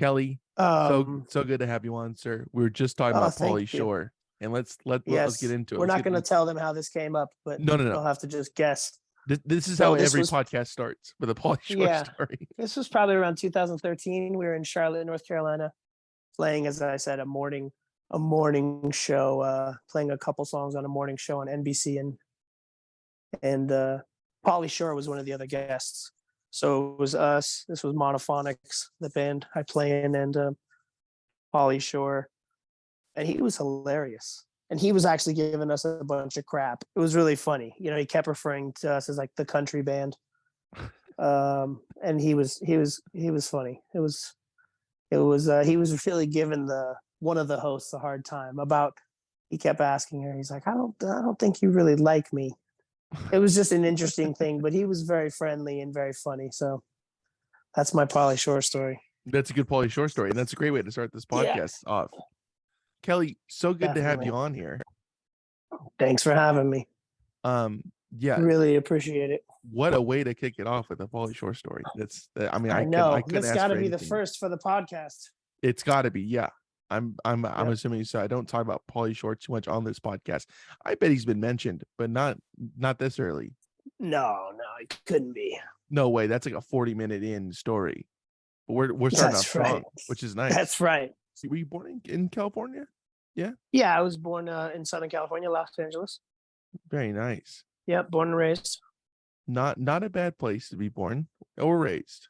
Kelly, so good to have you on, sir. We were just talking about Pauly Shore, and let's get into it. We're not going to tell them how this came up, but no. They'll have to just guess. This is how every podcast starts, with a Pauly Shore story. This was probably around 2013. We were in Charlotte, North Carolina, playing, as I said, a morning show, playing a couple songs on a morning show on NBC, and Pauly Shore was one of the other guests. So it was us. This was Monophonics, the band I play in, and Pauly Shore, and he was hilarious. And he was actually giving us a bunch of crap. It was really funny. You know, he kept referring to us as like the country band, and he was funny. He was really giving one of the hosts a hard time about. He kept asking her. He's like, I don't think you really like me. It was just an interesting thing, but he was very friendly and very funny. So that's my Pauly Shore story. That's a good Pauly Shore story, and that's a great way to start this podcast off. Kelly, so good to have you on here. Thanks for having me. Really appreciate it. What a way to kick it off with a Pauly Shore story. I know that's got to be the first for the podcast. It's got to be, yeah. I'm assuming so. I don't talk about Pauly Shore too much on this podcast. I bet he's been mentioned, but not this early. No, it couldn't be. No way. That's like a 40-minute in story. But we're starting off strong, which is nice. That's right. Were you born in California? Yeah. Yeah, I was born in Southern California, Los Angeles. Very nice. Yeah, born and raised. Not a bad place to be born or raised.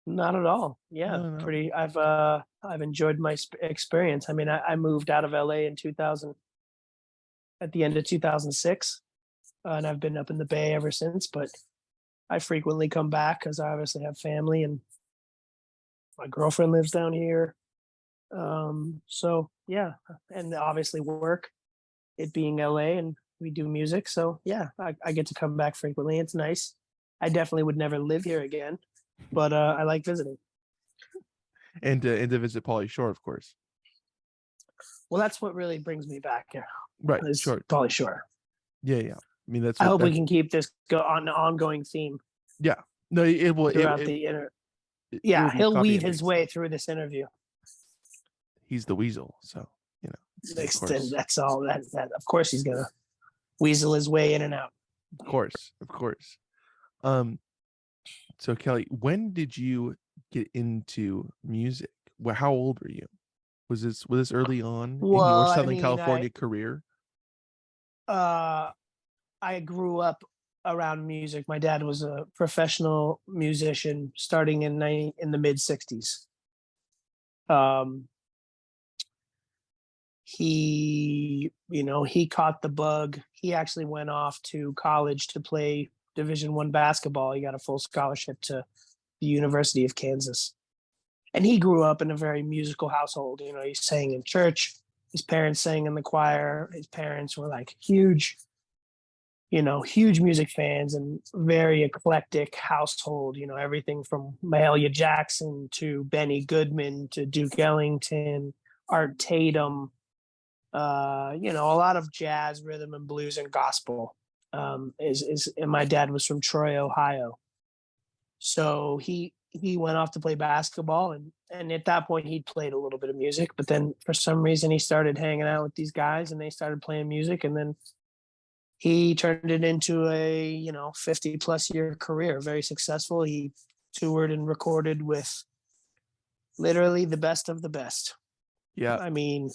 Not at all. Yeah, no. Pretty. I've enjoyed my experience. I mean, I moved out of LA in 2000, at the end of 2006, and I've been up in the Bay ever since. But I frequently come back because I obviously have family, and my girlfriend lives down here. So yeah, and obviously work. It being LA, and we do music, so yeah, I get to come back frequently. It's nice. I definitely would never live here again. But I like visiting. And to visit Pauly Shore, of course. Well, that's what really brings me back here. Right, sure. Pauly Shore. Yeah. I mean, I hope we can keep this on an ongoing theme. Yeah. No, it will. He'll weave his way through this interview. He's the weasel, so that's all. That of course he's gonna weasel his way in and out. Of course. So Kelly, when did you get into music? Well, how old were you? Was this early on in your Southern California career? I grew up around music. My dad was a professional musician starting in the mid '60s. He caught the bug. He actually went off to college to play Division I basketball. He got a full scholarship to the University of Kansas. And he grew up in a very musical household. You know, he sang in church. His parents sang in the choir. His parents were like huge music fans, and very eclectic household. You know, everything from Mahalia Jackson to Benny Goodman to Duke Ellington, Art Tatum, a lot of jazz, rhythm and blues, and gospel. And my dad was from Troy, Ohio. So he went off to play basketball, and at that point he'd played a little bit of music, but then for some reason he started hanging out with these guys and they started playing music, and then he turned it into a 50+ year career, very successful. He toured and recorded with literally the best of the best. Yeah. I mean,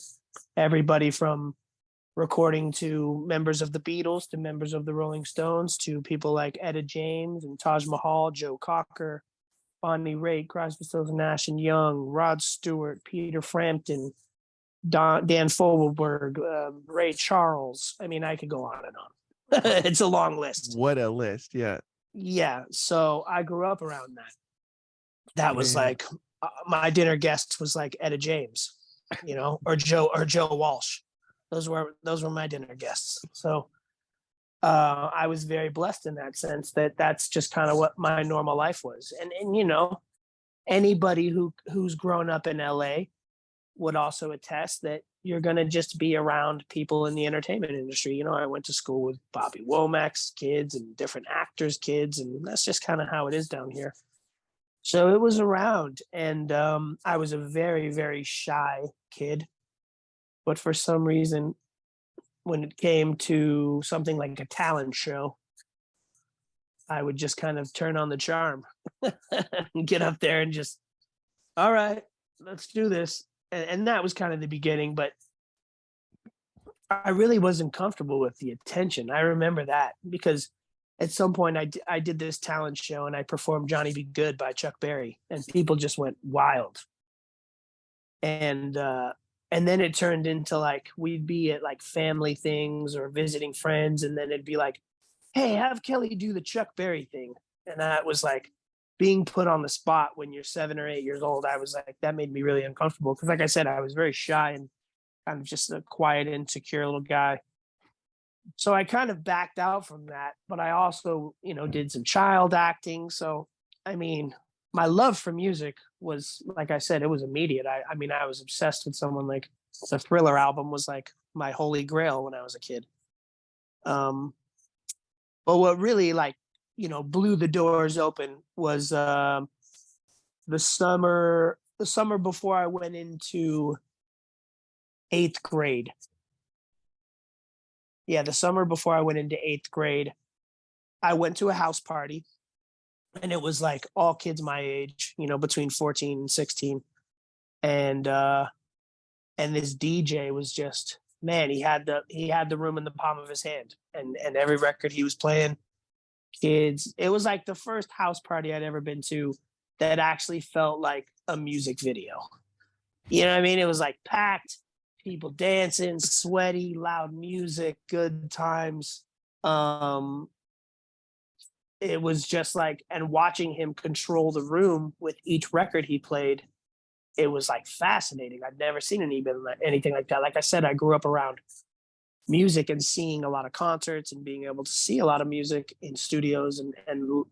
everybody from recording to members of the Beatles, to members of the Rolling Stones, to people like Etta James and Taj Mahal, Joe Cocker, Bonnie Raitt, Crosby, Stills, Nash and Young, Rod Stewart, Peter Frampton, Dan Fogelberg, Ray Charles. I mean, I could go on and on. It's a long list. What a list, yeah. Yeah, so I grew up around that. That was like my dinner guest was like Etta James, or Joe Walsh. Those were my dinner guests. So I was very blessed in that sense, that's just kind of what my normal life was. And anybody who's grown up in LA would also attest that you're going to just be around people in the entertainment industry. I went to school with Bobby Womack's kids and different actors' kids, and that's just kind of how it is down here. So it was around, and I was a very, very shy kid. But for some reason, when it came to something like a talent show, I would just kind of turn on the charm and get up there and just, all right, let's do this. And that was kind of the beginning, but I really wasn't comfortable with the attention. I remember that because at some point I did this talent show and I performed Johnny Be Good by Chuck Berry, and people just went wild. And and then it turned into like we'd be at like family things or visiting friends, and then it'd be like, hey, have Kelly do the Chuck Berry thing. And that was like being put on the spot when you're 7 or 8 years old. I was like, that made me really uncomfortable. Cause like I said, I was very shy and kind of just a quiet, insecure little guy. So I kind of backed out from that. But I also, did some child acting. So, I mean, my love for music was, like I said, it was immediate. I mean, I was obsessed with someone like the Thriller album was like my holy grail when I was a kid. Um, But what really like, blew the doors open was the summer before I went into 8th grade. Yeah, the summer before I went into 8th grade, I went to a house party, and it was like all kids my age, between 14 and 16. And and this DJ was just, man, he had the room in the palm of his hand, and every record he was playing, kids. It was like the first house party I'd ever been to that actually felt like a music video. You know what I mean? It was like packed, people dancing, sweaty, loud music, good times. Um, it was just like, and watching him control the room with each record he played, it was like fascinating. I'd never seen anything like that. Like I said, I grew up around music and seeing a lot of concerts and being able to see a lot of music in studios and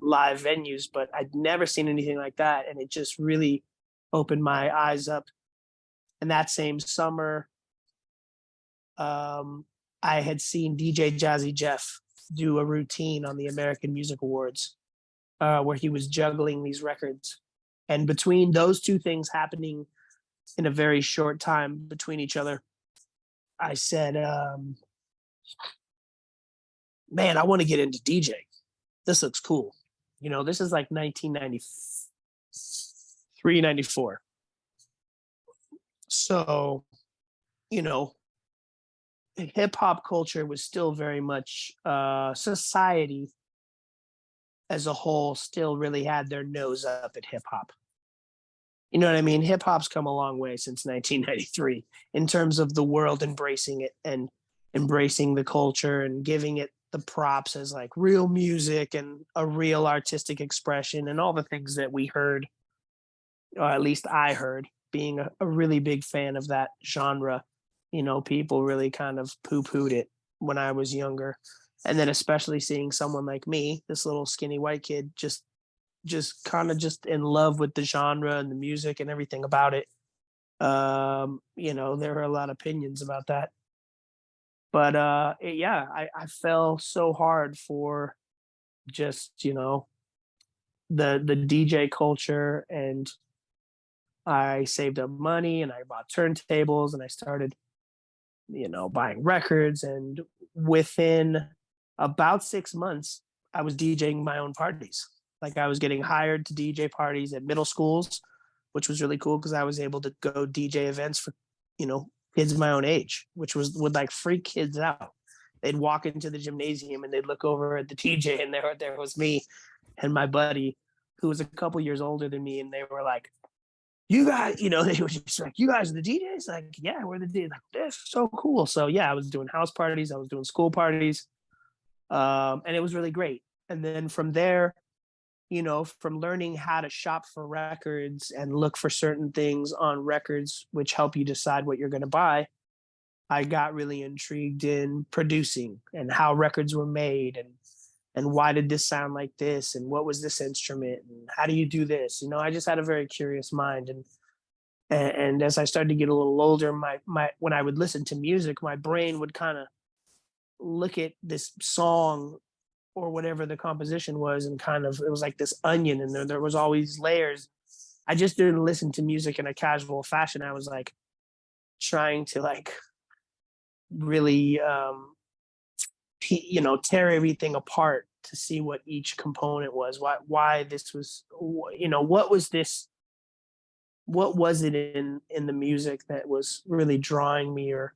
live venues, but I'd never seen anything like that. And it just really opened my eyes up. And that same summer, I had seen DJ Jazzy Jeff do a routine on the American Music Awards, where he was juggling these records. And between those two things happening in a very short time between each other, I said, man, I want to get into DJ. This looks cool. This is like 1993, 94. So, you know, hip hop culture was still very much, society as a whole still really had their nose up at hip hop. You know what I mean? Hip hop's come a long way since 1993 in terms of the world embracing it and embracing the culture and giving it the props as like real music and a real artistic expression and all the things that we heard, or at least I heard, being a really big fan of that genre. People really kind of poo pooed it when I was younger. And then especially seeing someone like me, this little skinny white kid, just kind of just in love with the genre and the music and everything about it. There are a lot of opinions about that. But yeah, I fell so hard for just, the DJ culture, and I saved up money and I bought turntables and I started, buying records, and within about 6 months, I was DJing my own parties. Like I was getting hired to DJ parties at middle schools, which was really cool because I was able to go DJ events for, kids my own age, which would like freak kids out. They'd walk into the gymnasium and they'd look over at the DJ, and there was me and my buddy who was a couple years older than me, and they were like, "You guys," they were just like, "You guys are the DJs?" Like, "Yeah, we're the DJs." Like, "That's so cool." So yeah, I was doing house parties, I was doing school parties, and it was really great. And then from there, from learning how to shop for records and look for certain things on records which help you decide what you're going to buy, I got really intrigued in producing and how records were made, and why did this sound like this, and what was this instrument, and how do you do this. I just had a very curious mind, and as I started to get a little older, my when I would listen to music, my brain would kind of look at this song or whatever the composition was, and kind of it was like this onion, and there was always layers. I just didn't listen to music in a casual fashion. I was like trying to like really tear everything apart to see what each component was, why this was, what was this, what was it in the music that was really drawing me, or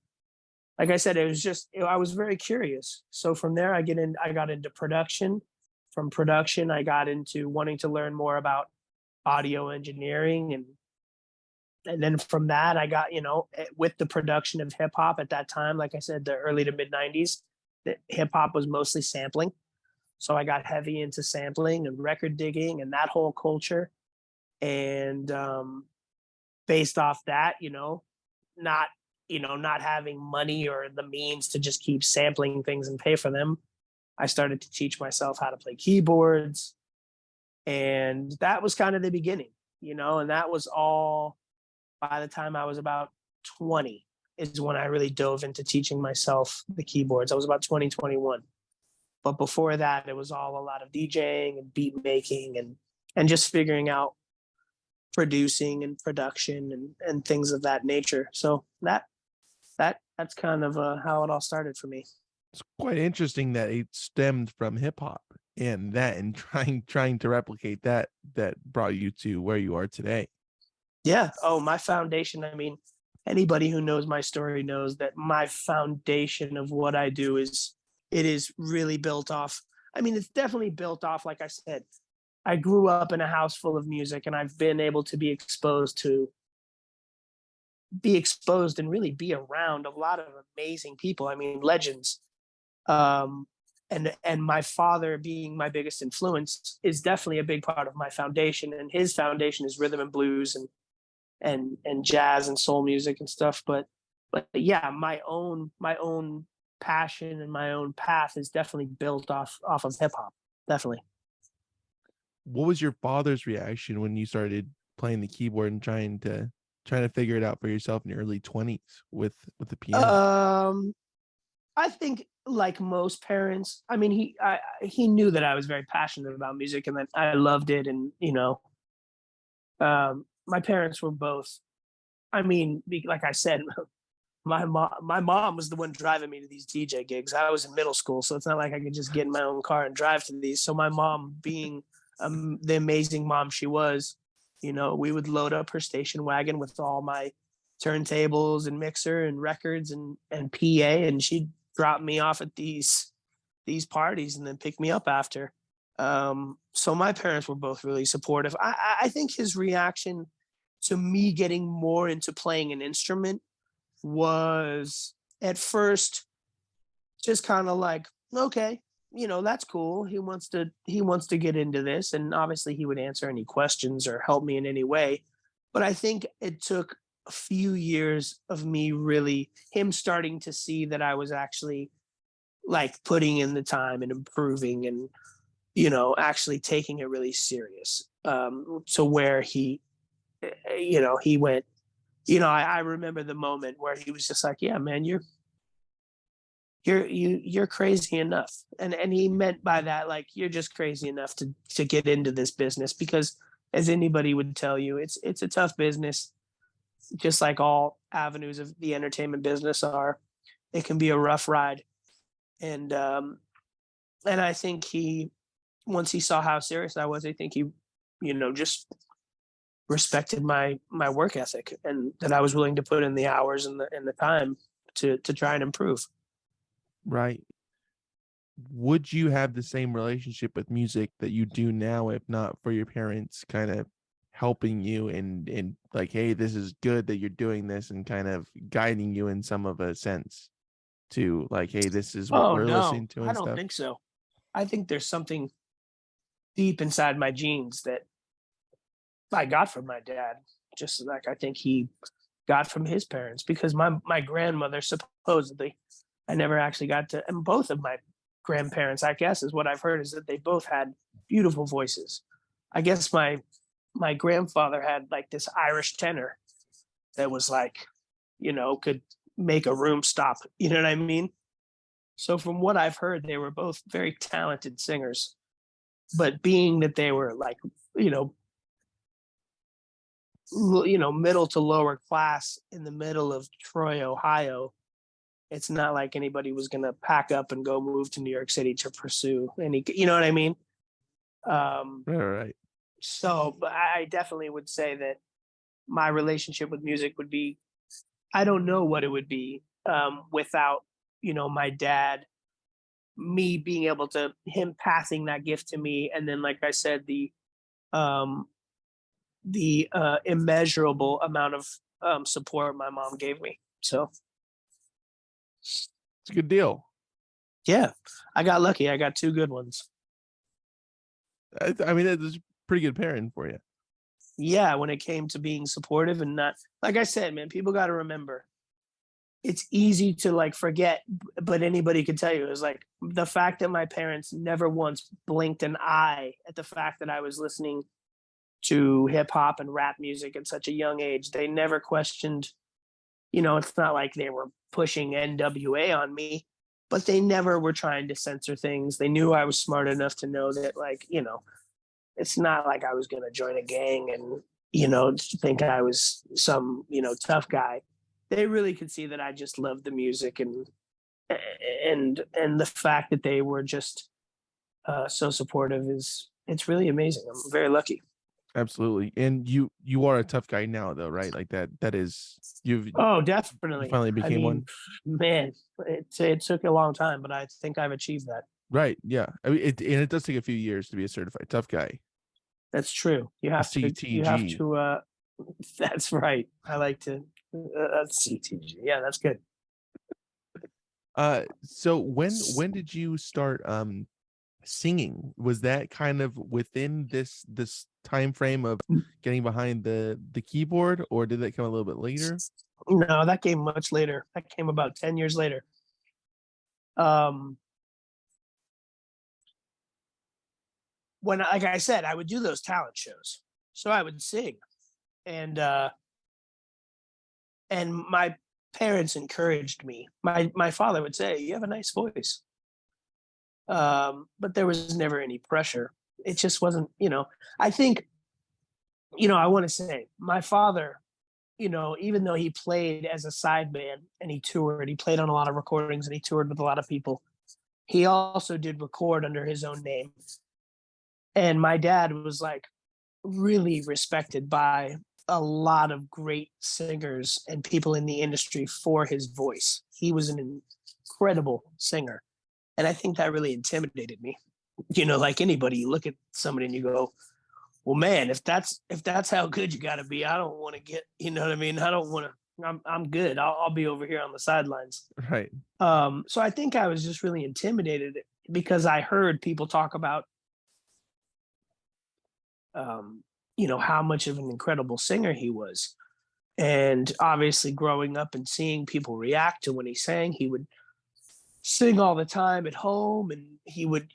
like I said, it was just I was very curious. So from there I got into production. From production I got into wanting to learn more about audio engineering, and then from that I got, with the production of hip hop at that time, like I said, the early to mid 90s, hip hop was mostly sampling. So I got heavy into sampling and record digging and that whole culture. And based off that, not not having money or the means to just keep sampling things and pay for them, I started to teach myself how to play keyboards. And that was kind of the beginning, and that was all by the time I was about 20 is when I really dove into teaching myself the keyboards. I was about 2021. But before that, it was all a lot of DJing and beat making and just figuring out producing and production and things of that nature. So that's kind of how it all started for me. It's quite interesting that it stemmed from hip hop, and trying to replicate that brought you to where you are today. Yeah. Oh, my foundation. I mean, anybody who knows my story knows that my foundation of what I do is really built off. I mean, it's definitely built off, like I said, I grew up in a house full of music, and I've been able to be exposed and really be around a lot of amazing people. I mean, legends. And my father being my biggest influence is definitely a big part of my foundation. And his foundation is rhythm and blues and jazz and soul music and stuff. But yeah, my own passion and my own path is definitely built off of hip hop. Definitely. What was your father's reaction when you started playing the keyboard and trying to figure it out for yourself in your early 20s with the piano? I think like most parents, I mean, he knew that I was very passionate about music and that I loved it. And, my parents were both, I mean, like I said, my mom was the one driving me to these DJ gigs. I was in middle school, so it's not like I could just get in my own car and drive to these. So my mom, being the amazing mom she was, we would load up her station wagon with all my turntables and mixer and records and PA, and she'd drop me off at these parties and then pick me up after. So my parents were both really supportive. I think his reaction to me getting more into playing an instrument was at first just kind of like, okay, that's cool. He wants to get into this, and obviously he would answer any questions or help me in any way. But I think it took a few years of him starting to see that I was actually like putting in the time and improving and actually taking it really serious, to where he went, I remember the moment where he was just like, yeah, man, you're crazy enough. And he meant by that, like, you're just crazy enough to get into this business, because as anybody would tell you, it's a tough business, just like all avenues of the entertainment business are. It can be a rough ride. And I think once he saw how serious I was, I think he, just respected my work ethic, and that I was willing to put in the hours and the time to try and improve. Right. Would you have the same relationship with music that you do now if not for your parents kind of helping you and like, hey, this is good that you're doing this, and kind of guiding you in some of a sense to like, hey, this is what we're No, listening to I and don't stuff? think so. I think there's something deep inside my genes that I got from my dad, just like I think he got from his parents, because my grandmother, supposedly, I never actually got to, and both of my grandparents, I guess, is what I've heard, is that they both had beautiful voices. I guess my grandfather had like this Irish tenor that was like, could make a room stop. You know what I mean? So from what I've heard, they were both very talented singers, but being that they were like, you know, middle to lower class in the middle of Troy, Ohio, it's not like anybody was going to pack up and go move to New York City to pursue any, you know what I mean? Right, right. So, but I definitely would say that my relationship with music would be, I don't know what it would be without, my dad, me being able to, him passing that gift to me. And then, like I said, um, the immeasurable amount of support my mom gave me. So, It's a good deal. yeah, I got lucky. I got two good ones. I mean, it's a pretty good parent for you. Yeah, when it came to being supportive and not, like I said, man, people got to remember it's easy to like forget, but anybody could tell you it was like the fact that my parents never once blinked an eye at the fact that I was listening to hip hop and rap music at such a young age. They never questioned, it's not like they were pushing NWA on me, but they never were trying to censor things. They knew I was smart enough to know that, like, it's not like I was going to join a gang and, think I was some, tough guy. They really could see that I just loved the music and the fact that they were just so supportive it's really amazing. I'm very lucky. Absolutely. And you are a tough guy now though, right? Like that is you Definitely. finally I became mean, one. man, it took a long time, but I think I've achieved that. Right. Yeah. I mean, it does take a few years to be a certified tough guy. That's true. A CTG. That's right. I like to CTG. Yeah, that's good. So when did you start singing? Was that kind of within this time frame of getting behind the keyboard, or did that come a little bit later? No, that came much later. That came about 10 years later. When, like I said, I would do those talent shows. So I would sing. And my parents encouraged me. My father would say, "You have a nice voice." But there was never any pressure. It just wasn't, I think, I want to say my father, even though he played as a sideman and he played on a lot of recordings and he toured with a lot of people, he also did record under his own name. And my dad was like really respected by a lot of great singers and people in the industry for his voice. He was an incredible singer. And I think that really intimidated me. Like anybody, you look at somebody and you go, well, man, if that's how good you got to be, I don't want to get, you know what I mean? I don't want to, I'm good. I'll be over here on the sidelines. Right. So I think I was just really intimidated because I heard people talk about, how much of an incredible singer he was. And obviously growing up and seeing people react to when he sang, he would sing all the time at home and he would,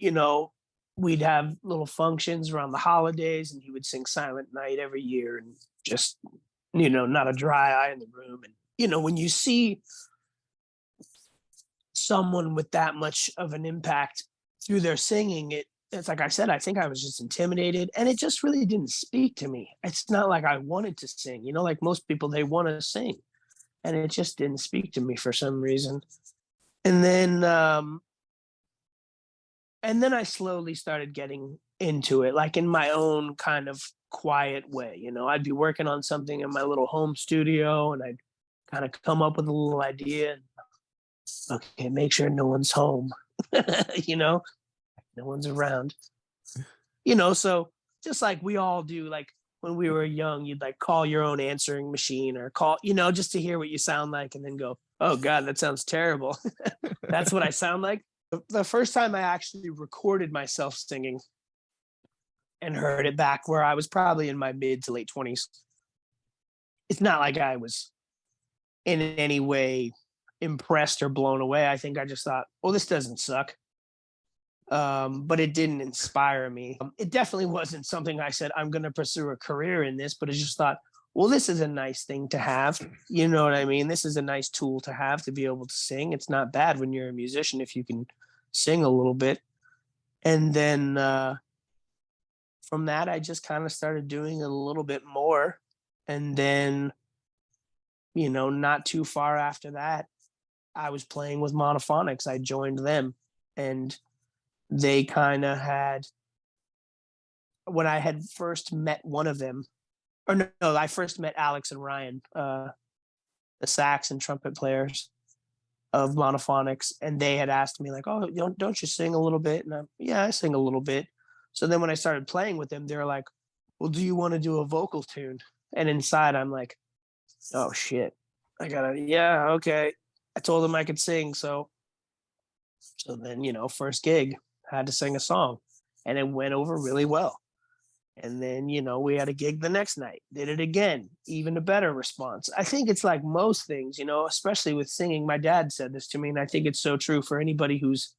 we'd have little functions around the holidays and he would sing Silent Night every year and just, not a dry eye in the room. And, when you see someone with that much of an impact through their singing, it's like I said, I think I was just intimidated and it just really didn't speak to me. It's not like I wanted to sing, like most people, they want to sing and it just didn't speak to me for some reason. And then I slowly started getting into it, like in my own kind of quiet way. I'd be working on something in my little home studio and I'd kind of come up with a little idea. And, okay, make sure no one's home, no one's around, so just like we all do, like when we were young, you'd like call your own answering machine or call, just to hear what you sound like and then go, oh God, that sounds terrible. That's what I sound like. The first time I actually recorded myself singing and heard it back where I was probably in my mid to late 20s. It's not like I was in any way impressed or blown away. I think I just thought, well, this doesn't suck. But it didn't inspire me. It definitely wasn't something I said, I'm going to pursue a career in this, but I just thought, well, this is a nice thing to have. You know what I mean? This is a nice tool to have to be able to sing. It's not bad when you're a musician if you can sing a little bit. And then from that, I just kind of started doing a little bit more. And then, not too far after that, I was playing with Monophonics. I joined them, and they kind of had, when I had first met one of them, or no, I first met Alex and Ryan, the sax and trumpet players of Monophonics, and they had asked me like, "Oh, don't you sing a little bit?" And yeah, I sing a little bit. So then when I started playing with them, they were like, "Well, do you want to do a vocal tune?" And inside, I'm like, "Oh shit, I gotta, yeah, okay." I told them I could sing, so then first gig, had to sing a song, and it went over really well. And then, we had a gig the next night, did it again, even a better response. I think it's like most things, especially with singing. My dad said this to me, and I think it's so true for anybody who's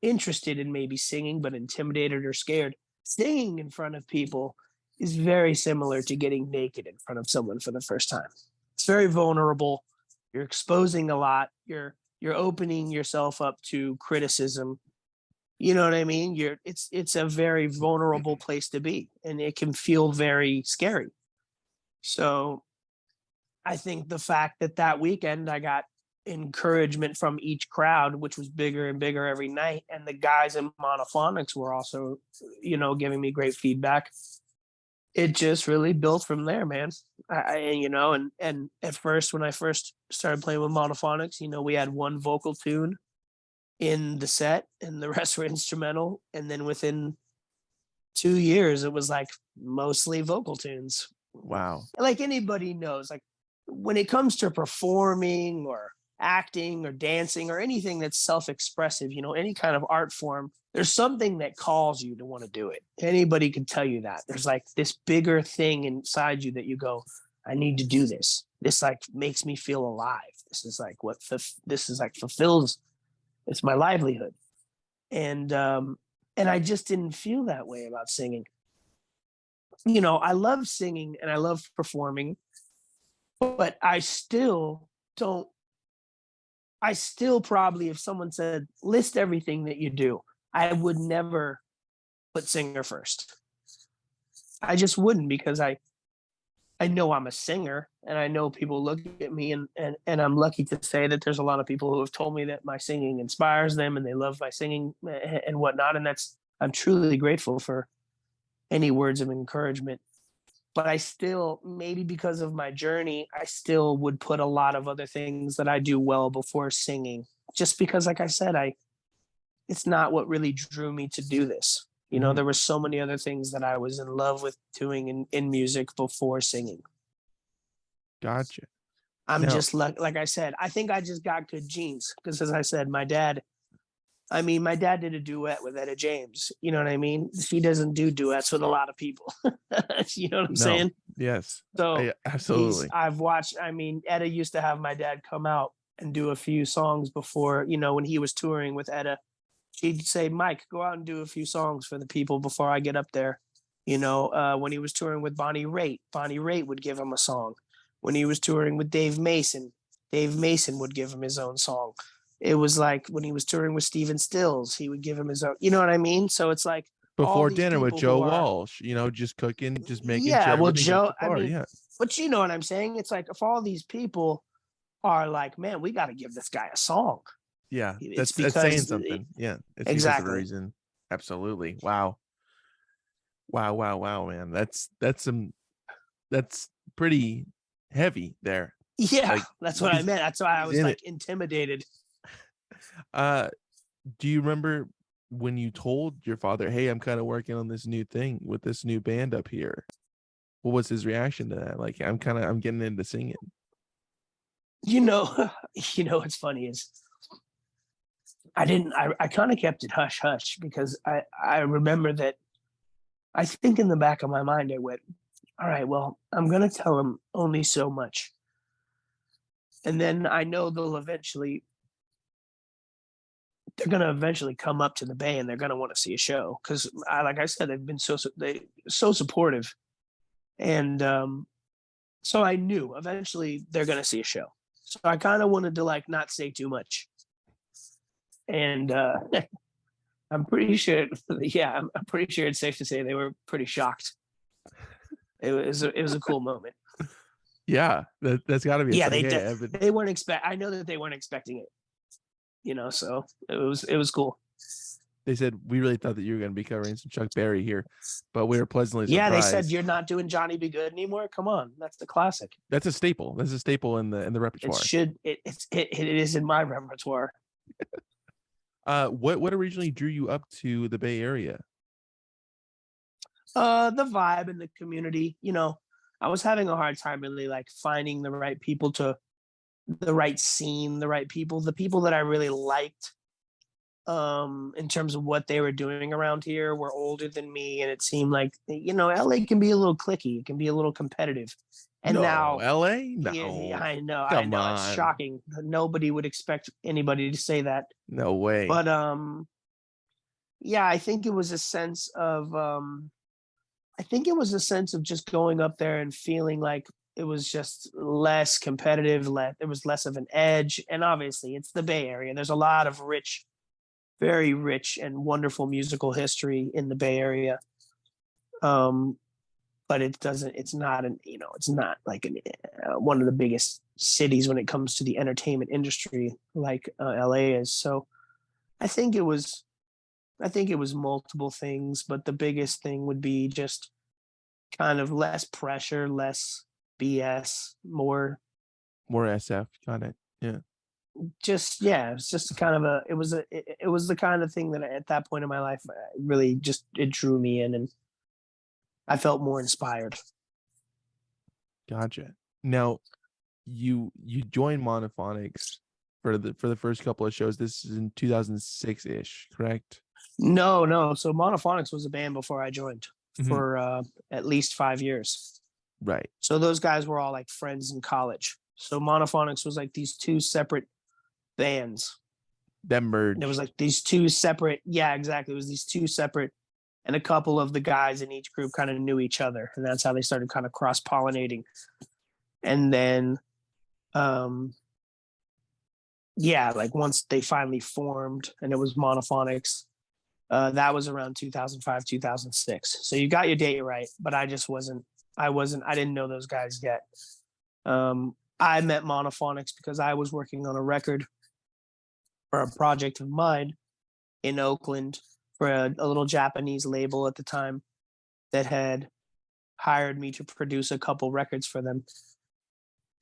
interested in maybe singing but intimidated or scared. Singing in front of people is very similar to getting naked in front of someone for the first time. It's very vulnerable. You're exposing a lot. You're opening yourself up to criticism. You know what I mean? It's a very vulnerable place to be, and it can feel very scary. So I think the fact that weekend I got encouragement from each crowd, which was bigger and bigger every night, and the guys in Monophonics were also, giving me great feedback. It just really built from there, man. And at first, when I first started playing with Monophonics, we had one vocal tune in the set and the rest were instrumental. And then within 2 years, it was like mostly vocal tunes. Wow. Like anybody knows, like when it comes to performing or acting or dancing or anything that's self-expressive, any kind of art form, there's something that calls you to want to do it. Anybody can tell you that. There's like this bigger thing inside you that you go, I need to do this. This like makes me feel alive. This is like this is like fulfills, it's my livelihood. And I just didn't feel that way about singing. I love singing and I love performing, but I still don't. I still probably, if someone said, list everything that you do, I would never put singer first. I just wouldn't, because I know I'm a singer, and I know people look at me, and I'm lucky to say that there's a lot of people who have told me that my singing inspires them and they love my singing and whatnot. And I'm truly grateful for any words of encouragement. But I still, maybe because of my journey, I still would put a lot of other things that I do well before singing, just because, like I said, it's not what really drew me to do this. There were so many other things that I was in love with doing in music before singing. Gotcha. I'm just like I said, I think I just got good genes, because as I said, my dad did a duet with Etta James. You know what I mean? She doesn't do duets with a lot of people. You know what I'm saying? Yes. So absolutely. I've watched, Etta used to have my dad come out and do a few songs before, when he was touring with Etta. She'd say, Mike, go out and do a few songs for the people before I get up there. When he was touring with Bonnie Raitt would give him a song. When he was touring with Dave Mason would give him his own song. It was like when he was touring with Stephen Stills, he would give him his own, you know what I mean? So it's like before dinner with Joe Walsh, just cooking, just making sure everything's up to par. Yeah. But you know what I'm saying? It's like, if all these people are like, man, we got to give this guy a song. Yeah, that's saying something. Yeah, it's exactly because of a reason. Absolutely. Wow, man. That's pretty heavy there. Yeah, that's what I meant. That's why I was like intimidated. Do you remember when you told your father, "Hey, I'm kind of working on this new thing with this new band up here"? What was his reaction to that? Like, I'm getting into singing. What's funny is I kind of kept it hush hush, because I remember that I think in the back of my mind I went, all right, well, I'm going to tell him only so much. And then I know they're going to eventually come up to the Bay, and they're going to want to see a show, because like I said, they've been so supportive. And so I knew eventually they're gonna see a show. So I kind of wanted to like not say too much. And I'm pretty sure, yeah, I'm pretty sure it's safe to say they were pretty shocked. It was a cool moment. Yeah, that's got to be. It's Yeah, like, hey, Evan. they weren't expect. I know that they weren't expecting it. You know, so it was cool. They said we really thought that you were going to be covering some Chuck Berry here, but we were pleasantly Yeah, they surprised. said you're not doing Johnny Be Good anymore. Come on, that's the classic. That's a staple. That's a staple in the repertoire. It is in my repertoire. What originally drew you up to the Bay Area? The vibe and the community. You know, I was having a hard time really like finding the right people to, the right scene, the right people, the people that I really liked. In terms of what they were doing around here were older than me, and it seemed like, you know, LA can be a little cliquey, it can be a little competitive. And no, now LA, no, yeah, I know, come on. It's shocking. Nobody would expect anybody to say that. No way. But yeah, I think it was a sense of just going up there and feeling like it was just less competitive, there was less of an edge. And obviously it's the Bay Area, there's a lot of very rich and wonderful musical history in the Bay Area. But it's not like one of the biggest cities when it comes to the entertainment industry like LA is. So I think it was multiple things, but the biggest thing would be just kind of less pressure, less BS, more SF. Got it. Yeah. It's just kind of it was the kind of thing that at that point in my life really just, it drew me in and I felt more inspired. Gotcha. Now you joined Monophonics for the first couple of shows. This is in 2006-ish, correct? No. So Monophonics was a band before I joined for at least 5 years. Right. So those guys were all like friends in college. So Monophonics was like these two separate bands that merged. There was like these two separate, yeah, exactly. It was these two separate, and a couple of the guys in each group kind of knew each other, and that's how they started kind of cross-pollinating. And then, yeah, like once they finally formed, and it was Monophonics, that was around 2005, 2006. So you got your date right, but I didn't know those guys yet. I met Monophonics because I was working on a record for a project of mine in Oakland for a little Japanese label at the time that had hired me to produce a couple records for them.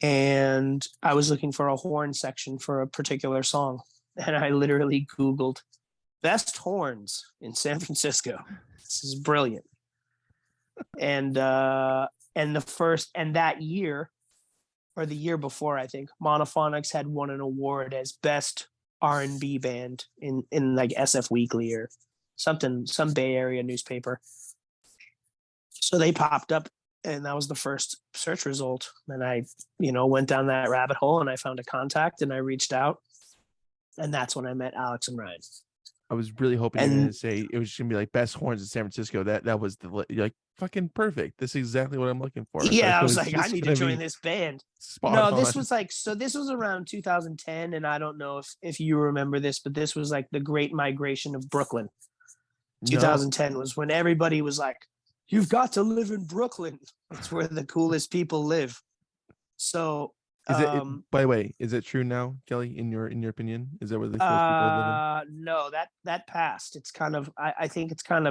And I was looking for a horn section for a particular song. And I literally Googled best horns in San Francisco. This is brilliant. And that year, or the year before, I think, Monophonics had won an award as best R&B band in like SF Weekly or something, some Bay Area newspaper. So they popped up, and that was the first search result. And I, went down that rabbit hole, and I found a contact, and I reached out, and that's when I met Alex and Ryan. I was really hoping you were going to say it was going to be like best horns in San Francisco. That was like fucking perfect. This is exactly what I'm looking for. Yeah, I was like, I need to join this band. No, this was this was around 2010, and I don't know if you remember this, but this was like the Great Migration of Brooklyn. 2010 was when everybody was like, you've got to live in Brooklyn. It's where the coolest people live. So is it, by the way, is it true now, Kelly, in your opinion? Is that where the coolest people live in? No, that passed. It's kind of, I think it's gone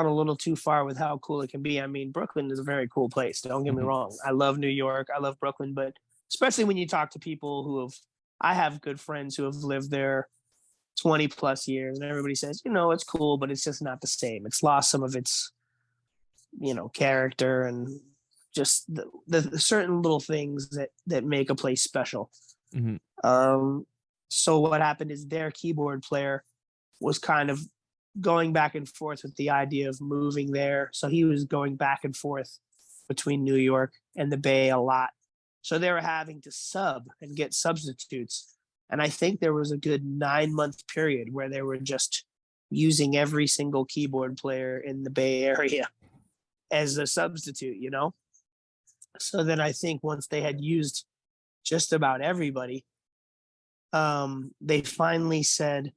a little too far with how cool it can be. I mean, Brooklyn is a very cool place. Don't get me wrong. I love New York. I love Brooklyn, but especially when you talk to people I have good friends who have lived there 20 plus years, and everybody says, it's cool, but it's just not the same. It's lost some of its, character and just the certain little things that make a place special. So what happened is their keyboard player was kind of going back and forth with the idea of moving there. So he was going back and forth between New York and the Bay a lot. So they were having to sub and get substitutes. And I think there was a good 9-month period where they were just using every single keyboard player in the Bay Area. as a substitute, you know? So then I think once they had used just about everybody, they finally said,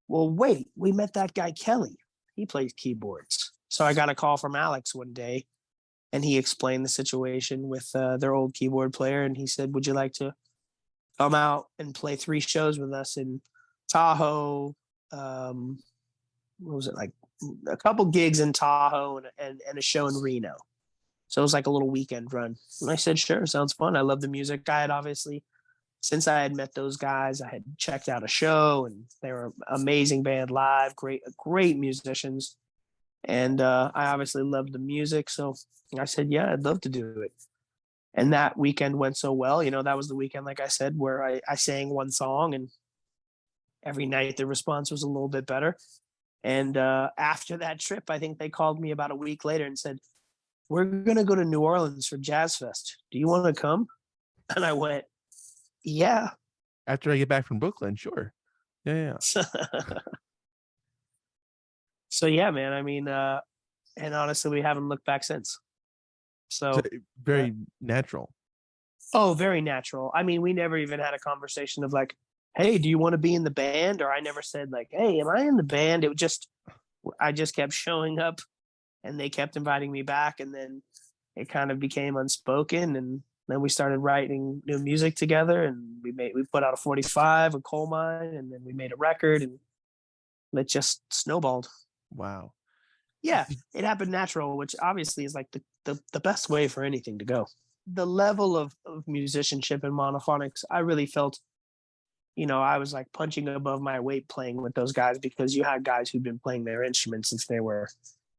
well, wait, we met that guy Kelly. He plays keyboards. So I got a call from Alex one day, and he explained the situation with their old keyboard player. And he said, would you like to come out and play 3 shows with us in Tahoe? What was it, like a couple gigs in Tahoe and a show in Reno. So it was like a little weekend run. And I said, sure, sounds fun. I love the music. I had obviously, since I had met those guys, I had checked out a show, and they were an amazing band live, great musicians. And I obviously loved the music. So I said, yeah, I'd love to do it. And that weekend went so well. You know, that was the weekend, like I said, where I sang one song, and every night the response was a little bit better. And after that trip, I think they called me about a week later and said, we're going to go to New Orleans for Jazz Fest. Do you want to come? And I went, yeah. After I get back from Brooklyn, sure. Yeah. So yeah, man. I mean, and honestly, we haven't looked back since. So very natural. Oh, very natural. I mean, we never even had a conversation of like, hey, do you want to be in the band? Or I never said like, hey, am I in the band? I just kept showing up, and they kept inviting me back. And then it kind of became unspoken. And then we started writing new music together, and we put out a 45 with Colemine, and then we made a record, and it just snowballed. Wow. Yeah, it happened natural, which obviously is like the best way for anything to go. The level of musicianship in Monophonics, I really felt, you know, I was like punching above my weight playing with those guys, because you had guys who'd been playing their instruments since they were,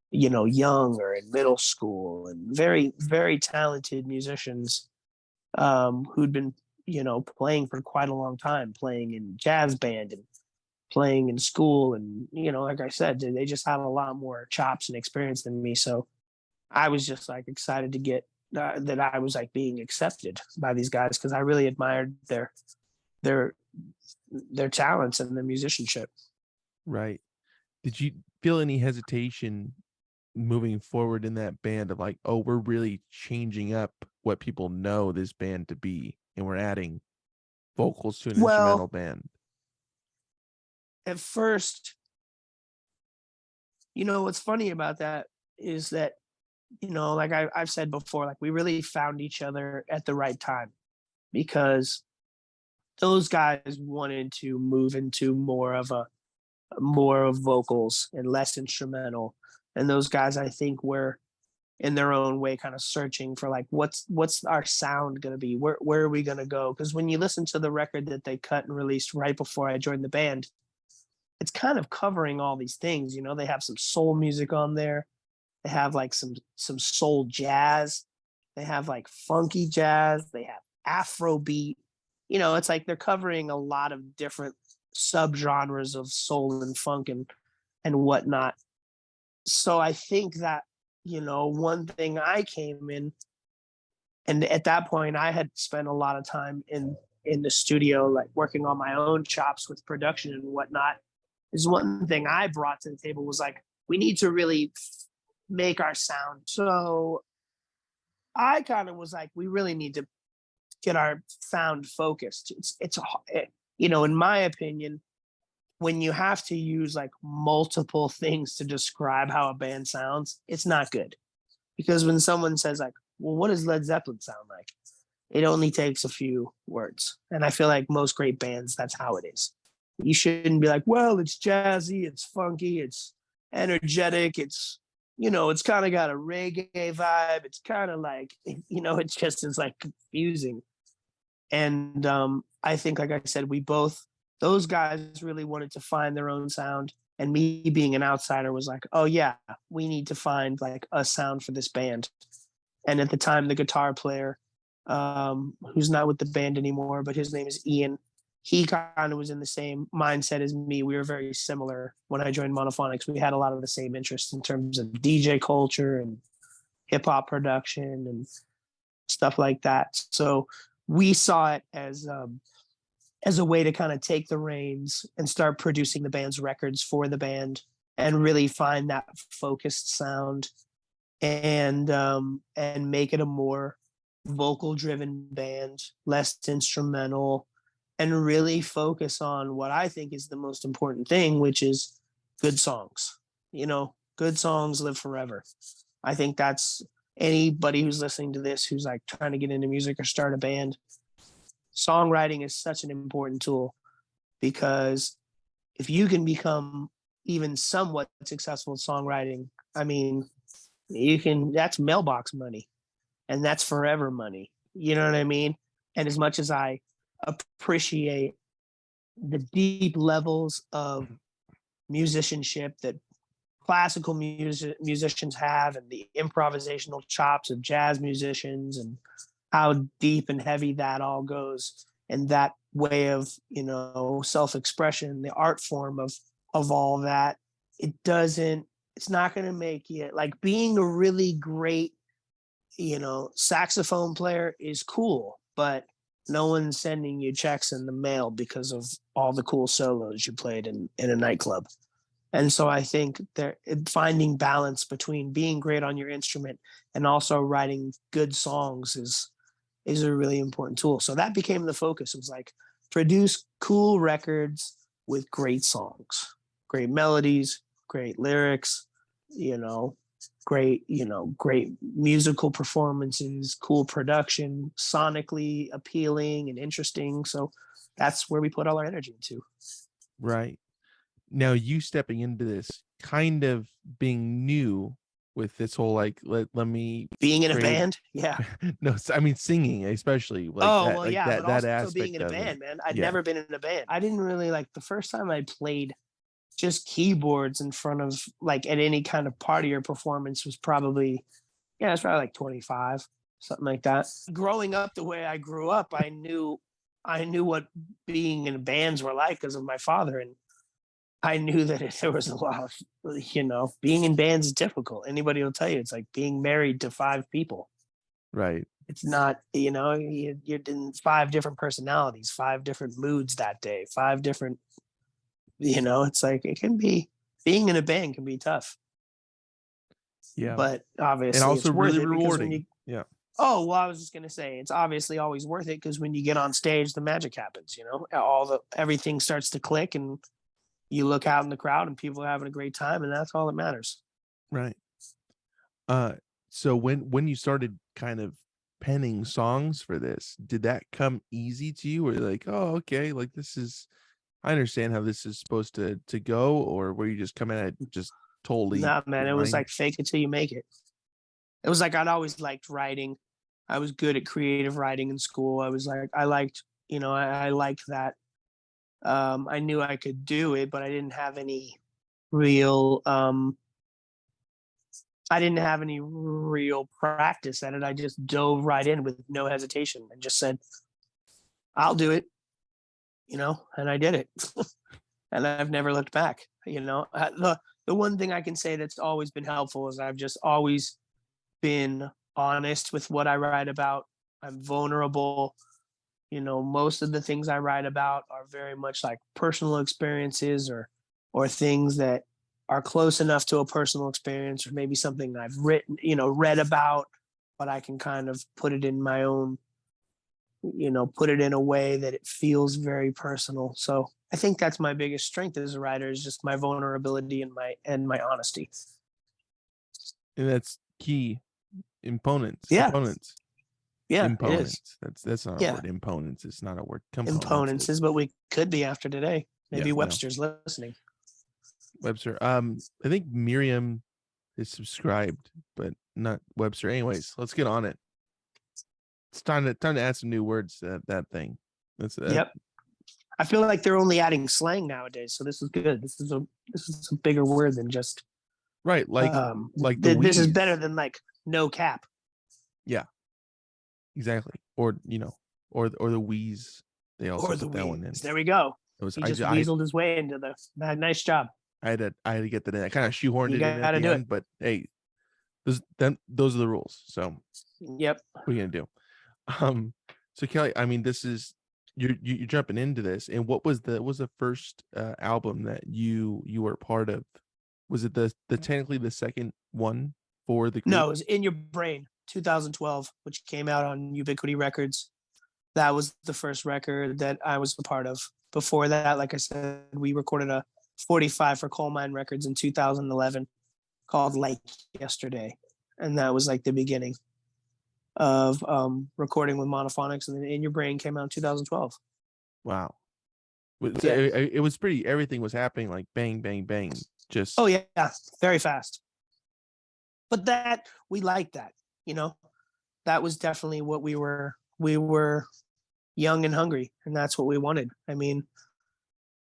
you know, young or in middle school, and very, very talented musicians who'd been, you know, playing for quite a long time, playing in jazz band and playing in school. And, you know, like I said, they just had a lot more chops and experience than me. So I was just like excited to get that I was like being accepted by these guys, because I really admired their talents and their musicianship. Right. Did you feel any hesitation moving forward in that band of like, oh, we're really changing up what people know this band to be, and we're adding vocals to an instrumental band? At first, you know, what's funny about that is that, you know, like I've said before, like we really found each other at the right time, because those guys wanted to move into more of vocals and less instrumental. And those guys, I think, were in their own way kind of searching for like, what's our sound going to be? Where are we going to go? Because when you listen to the record that they cut and released right before I joined the band, it's kind of covering all these things. You know, they have some soul music on there. They have like some soul jazz. They have like funky jazz. They have Afrobeat. You know, it's like they're covering a lot of different subgenres of soul and funk and whatnot. So I think that, you know, one thing I came in, and at that point I had spent a lot of time in the studio, like working on my own chops with production and whatnot, is one thing I brought to the table was like, we need to really make our sound. So I kind of was like, we really need to get our sound focused. You know, in my opinion, when you have to use like multiple things to describe how a band sounds, it's not good. Because when someone says like, well, what does Led Zeppelin sound like? It only takes a few words. And I feel like most great bands, that's how it is. You shouldn't be like, well, it's jazzy, it's funky, it's energetic, it's, you know, it's kind of got a reggae vibe. It's kind of like, you know, it's just is like confusing. And I think, like I said, those guys really wanted to find their own sound. And me being an outsider was like, oh yeah, we need to find like a sound for this band. And at the time, the guitar player, who's not with the band anymore, but his name is Ian, he kind of was in the same mindset as me. We were very similar when I joined Monophonics. We had a lot of the same interests in terms of DJ culture and hip hop production and stuff like that. So we saw it as a way to kind of take the reins and start producing the band's records for the band and really find that focused sound and make it a more vocal driven band, less instrumental, and really focus on what I think is the most important thing, which is good songs. You know, good songs live forever. I think that's anybody who's listening to this who's like trying to get into music or start a band. Songwriting is such an important tool because if you can become even somewhat successful at songwriting, I mean, you can, that's mailbox money and that's forever money. You know what I mean? And as much as I appreciate the deep levels of musicianship that classical musicians have and the improvisational chops of jazz musicians and how deep and heavy that all goes and that way of, you know, self-expression, the art form of all that, it doesn't, it's not going to make you like being a really great, you know, saxophone player is cool, but no one's sending you checks in the mail because of all the cool solos you played in a nightclub. And so I think that finding balance between being great on your instrument and also writing good songs is a really important tool. So that became the focus. It was like produce cool records with great songs, great melodies, great lyrics, you know, great musical performances, cool production, sonically appealing and interesting. So that's where we put all our energy into. Right. Now you stepping into this kind of being new with this whole like let me Being in a create band, yeah. no, I mean singing especially like Oh that, well, like yeah, but that also being aspect in a of it. band, man. I'd Yeah. never been in a band. I didn't really like the first time I played just keyboards in front of like at any kind of party or performance was probably, yeah, it's probably like 25, something like that. Growing up the way I grew up, I knew what being in bands were like because of my father, and I knew that there was a lot of, you know, being in bands is difficult. Anybody will tell you it's like being married to five people. Right. It's not, you know, you're in five different personalities, five different moods that day, five different, you know, it's like it can be, being in a band can be tough, Yeah. but And obviously also it's worth really it because when rewarding. you, Yeah. oh, well, I was just going to say, it's obviously always worth it because when you get on stage, the magic happens, you know, everything starts to click and you look out in the crowd and people are having a great time and that's all that matters. Right. Uh, so when you started kind of penning songs for this, did that come easy to you? Or like, oh, okay, like this is, I understand how this is supposed to go, or were you just coming at it just totally Nah, man, it was blind? like fake it till you make it. It was like I'd always liked writing. I was good at creative writing in school. I was like, I liked, you know, I liked that. I knew I could do it, but real, I didn't have any real practice at it. I just dove right in with no hesitation and just said, I'll do it, you know, and I did it. And I've never looked back, you know. The one thing I can say that's always been helpful is I've just always been honest with what I write about. I'm vulnerable. You know, most of the things I write about are very much like personal experiences or things that are close enough to a personal experience or maybe something I've written, you know, read about, but I can kind of put it in my own, you know, put it in a way that it feels very personal. So I think that's my biggest strength as a writer is just my vulnerability and my honesty. And that's key. Imponents, Yeah, components, yeah, it is. imponents. That's not a Yeah, word. Imponents. It's not a word. Components imponence is is. what we could be after today. Yeah. Maybe No. Webster's listening. Webster. I think Miriam is subscribed, but not Webster. Anyways, let's get on it. It's time to add some new words to that thing. That's that. Yep. I feel like they're only adding slang nowadays, so this is good. This is a bigger word than just Right, like the this is wheeze. better than like no cap. Yeah, exactly. Or or the wheeze. They also Or the put that one in. wheeze. There we go. It was He just weaseled his way into the nice job. I had to get that in. I kind of shoehorned You it in at gotta the do it. end, but hey, those are the rules. So Yep. what are you gonna do? So Kelly, I mean, this is you're jumping into this, and what was the first album that you were part of? Was it the technically the second one? for the group? No, it was In Your Brain, 2012, which came out on Ubiquity Records. That was the first record that I was a part of. Before that, like I said, we recorded a 45 for Colemine Records in 2011 called Like Yesterday. And that was like the beginning of recording with Monophonics. And then In Your Brain came out in 2012. Wow. So Yeah. it was pretty, everything was happening like bang, bang, bang. Just, Oh, yeah. Very fast. But that, we liked that, you know? That was definitely what we were young and hungry, and that's what we wanted. I mean,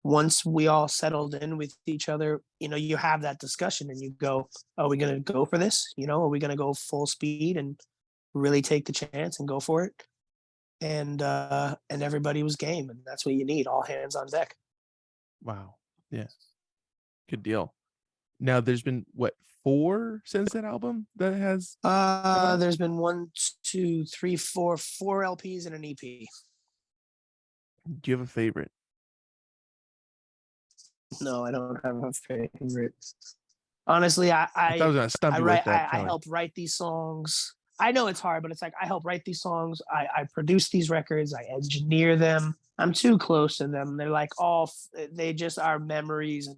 once we all settled in with each other, you know, you have that discussion and you go, are we going to go for this? You know, are we going to go full speed and really take the chance and go for it? And everybody was game, and that's what you need, all hands on deck. wow. Yeah. Good deal. Now there's been what, 4 since that album that has come out? There's been 1, 2, 3, 4 LPs and an EP. Do you have a favorite? No, I don't have a favorite. Honestly, I thought I was gonna stump you with that. I help write these songs. I know it's hard, but it's like I help write these songs. I produce these records. I engineer them. I'm too close to them. They're like they just are memories, and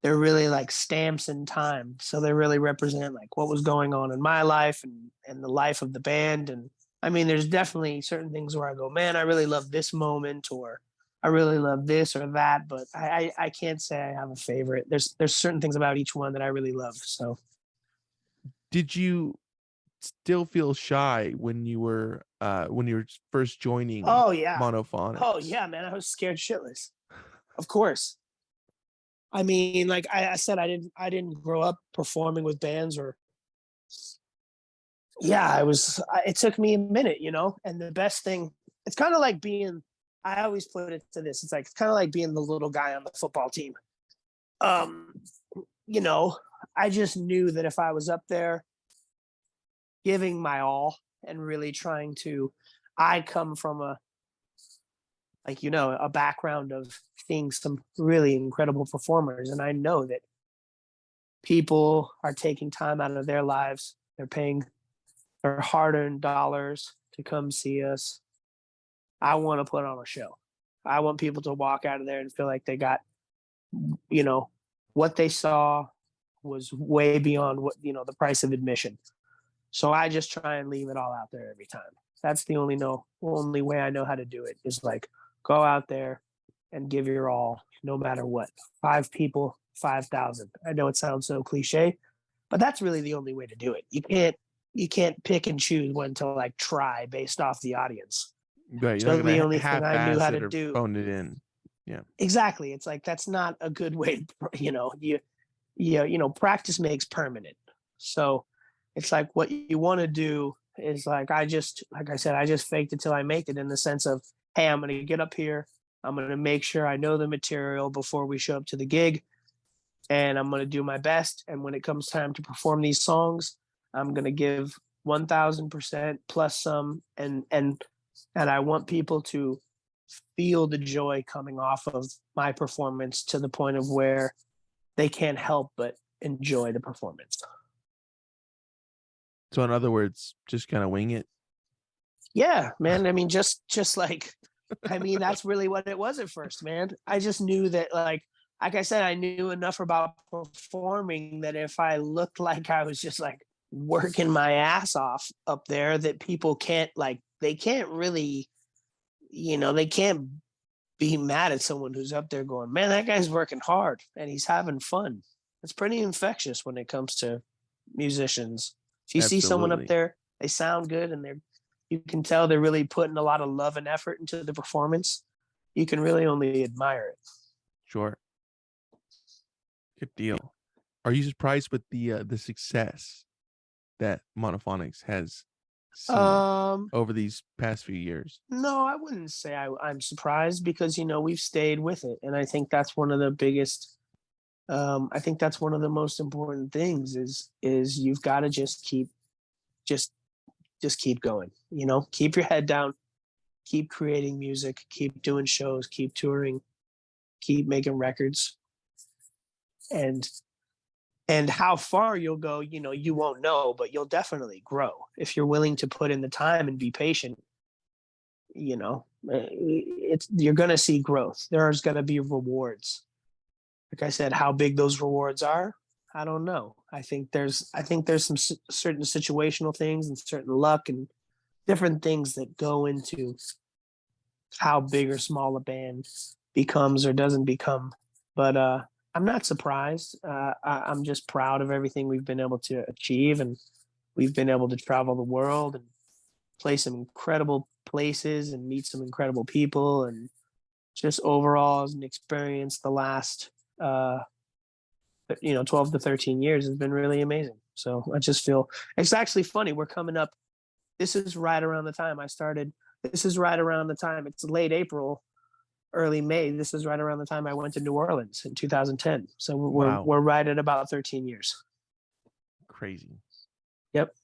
they're really like stamps in time. So they really represent like what was going on in my life and the life of the band. And I mean, there's definitely certain things where I go, man, I really love this moment, or I really love this or that, but I can't say I have a favorite. There's certain things about each one that I really love. So Did you still feel shy when you were first joining oh yeah. Monophonics? Oh yeah, man. I was scared shitless. Of course. I mean, like I said, I didn't grow up performing with bands, or yeah, it took me a minute, you know. And the best thing, it's kind of like being, I always put it to this, it's kind of like being the little guy on the football team. You know, I just knew that if I was up there giving my all and really trying to, I come from a background of seeing some really incredible performers, and I know that people are taking time out of their lives. They're paying their hard-earned dollars to come see us. I want to put on a show. I want people to walk out of there and feel like they got, you know, what they saw was way beyond what, you know, the price of admission. So I just try and leave it all out there every time. That's the only way I know how to do it, is like go out there and give your all, no matter what. 5 people, 5,000. I know it sounds so cliche, but that's really the only way to do it. You can't pick and choose when to like try based off the audience. Right, you're So not the gonna only thing I knew how to do. phone it in. Yeah, exactly. It's like that's not a good way. You know, practice makes permanent. So it's like what you want to do is like I just faked it till I make it, in the sense of, hey, I'm gonna get up here. I'm gonna make sure I know the material before we show up to the gig, and I'm gonna do my best. And when it comes time to perform these songs, I'm gonna give 1,000% plus some, and I want people to feel the joy coming off of my performance to the point of where they can't help but enjoy the performance. so in other words, just kind of wing it. Yeah, man. I mean, just like, I mean, that's really what it was at first, man. I just knew that, like I said, I knew enough about performing that if I looked like I was just like working my ass off up there, that people can't, like, they can't really, they can't be mad at someone who's up there going, man, that guy's working hard and he's having fun. It's pretty infectious when it comes to musicians. If you see someone up Absolutely. there, they sound good, and you can tell they're really putting a lot of love and effort into the performance, you can really only admire it. Sure. Good deal. Are you surprised with the success that Monophonics has seen over these past few years? No, I wouldn't say I'm surprised, because we've stayed with it, and I think that's one of the biggest. I think that's one of the most important things is you've got to just keep going. Keep your head down, keep creating music, keep doing shows, keep touring, keep making records, and And how far you'll go, you won't know, but you'll definitely grow if you're willing to put in the time and be patient. It's you're going to see growth. There's going to be rewards. Like I said, how big those rewards are, I don't know. I think there's some certain situational things and certain luck and different things that go into how big or small a band becomes or doesn't become. But I'm not surprised. I'm just proud of everything we've been able to achieve, and we've been able to travel the world and play some incredible places and meet some incredible people, and just overall as an experience, the last 12 to 13 years has been really amazing. So I just feel it's actually funny. We're coming up. This is right around the time I started. This is right around the time. It's late April, early May. This is right around the time I went to New Orleans in 2010. So we're Wow, we're right at about 13 years. crazy. Yep.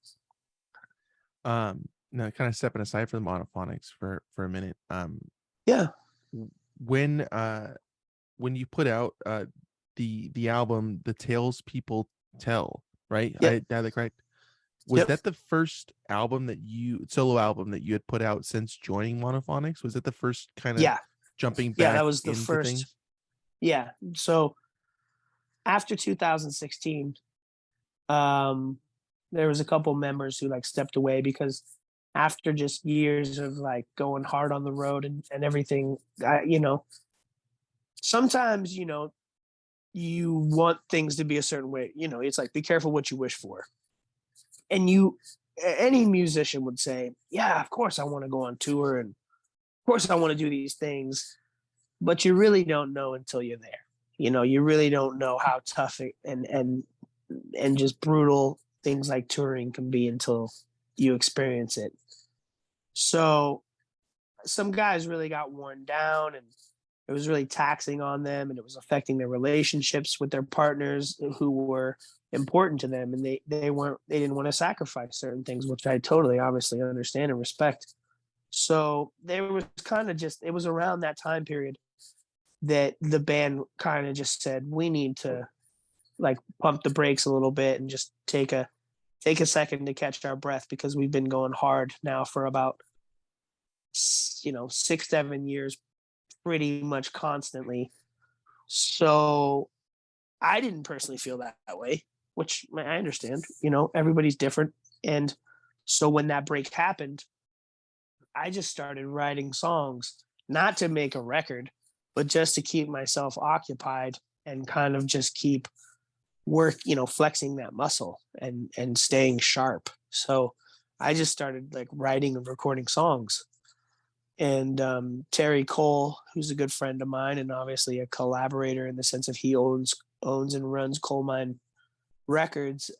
Now kind of stepping aside from the monophonics for a minute. Yeah. When when you put out the album The Tales People Tell, right? Yep. I have that correct. Was Yep. that the first album that you solo album that you had put out since joining Monophonics? Was that the first kind of Yeah. jumping Yeah. That back was the into first. things? Yeah. So after 2016, um, there was a couple members who like stepped away because after just years of like going hard on the road and everything, sometimes, you want things to be a certain way. It's like, be careful what you wish for. And any musician would say, yeah, of course I want to go on tour. And of course I want to do these things, but you really don't know until you're there. You really don't know how tough it and just brutal things like touring can be until you experience it. So some guys really got worn down, and it was really taxing on them, and it was affecting their relationships with their partners who were important to them, and they didn't want to sacrifice certain things, which I totally obviously understand and respect. So there was kind of just, it was around that time period that the band kind of just said, we need to like pump the brakes a little bit and just take a second to catch our breath, because we've been going hard now for about 6-7 years, pretty much constantly. So I didn't personally feel that way, which I understand. Everybody's different. And so when that break happened, I just started writing songs, not to make a record, but just to keep myself occupied and kind of just keep flexing that muscle and staying sharp. So I just started like writing and recording songs. And Terry Cole, who's a good friend of mine and obviously a collaborator in the sense of he owns and runs Colemine Records.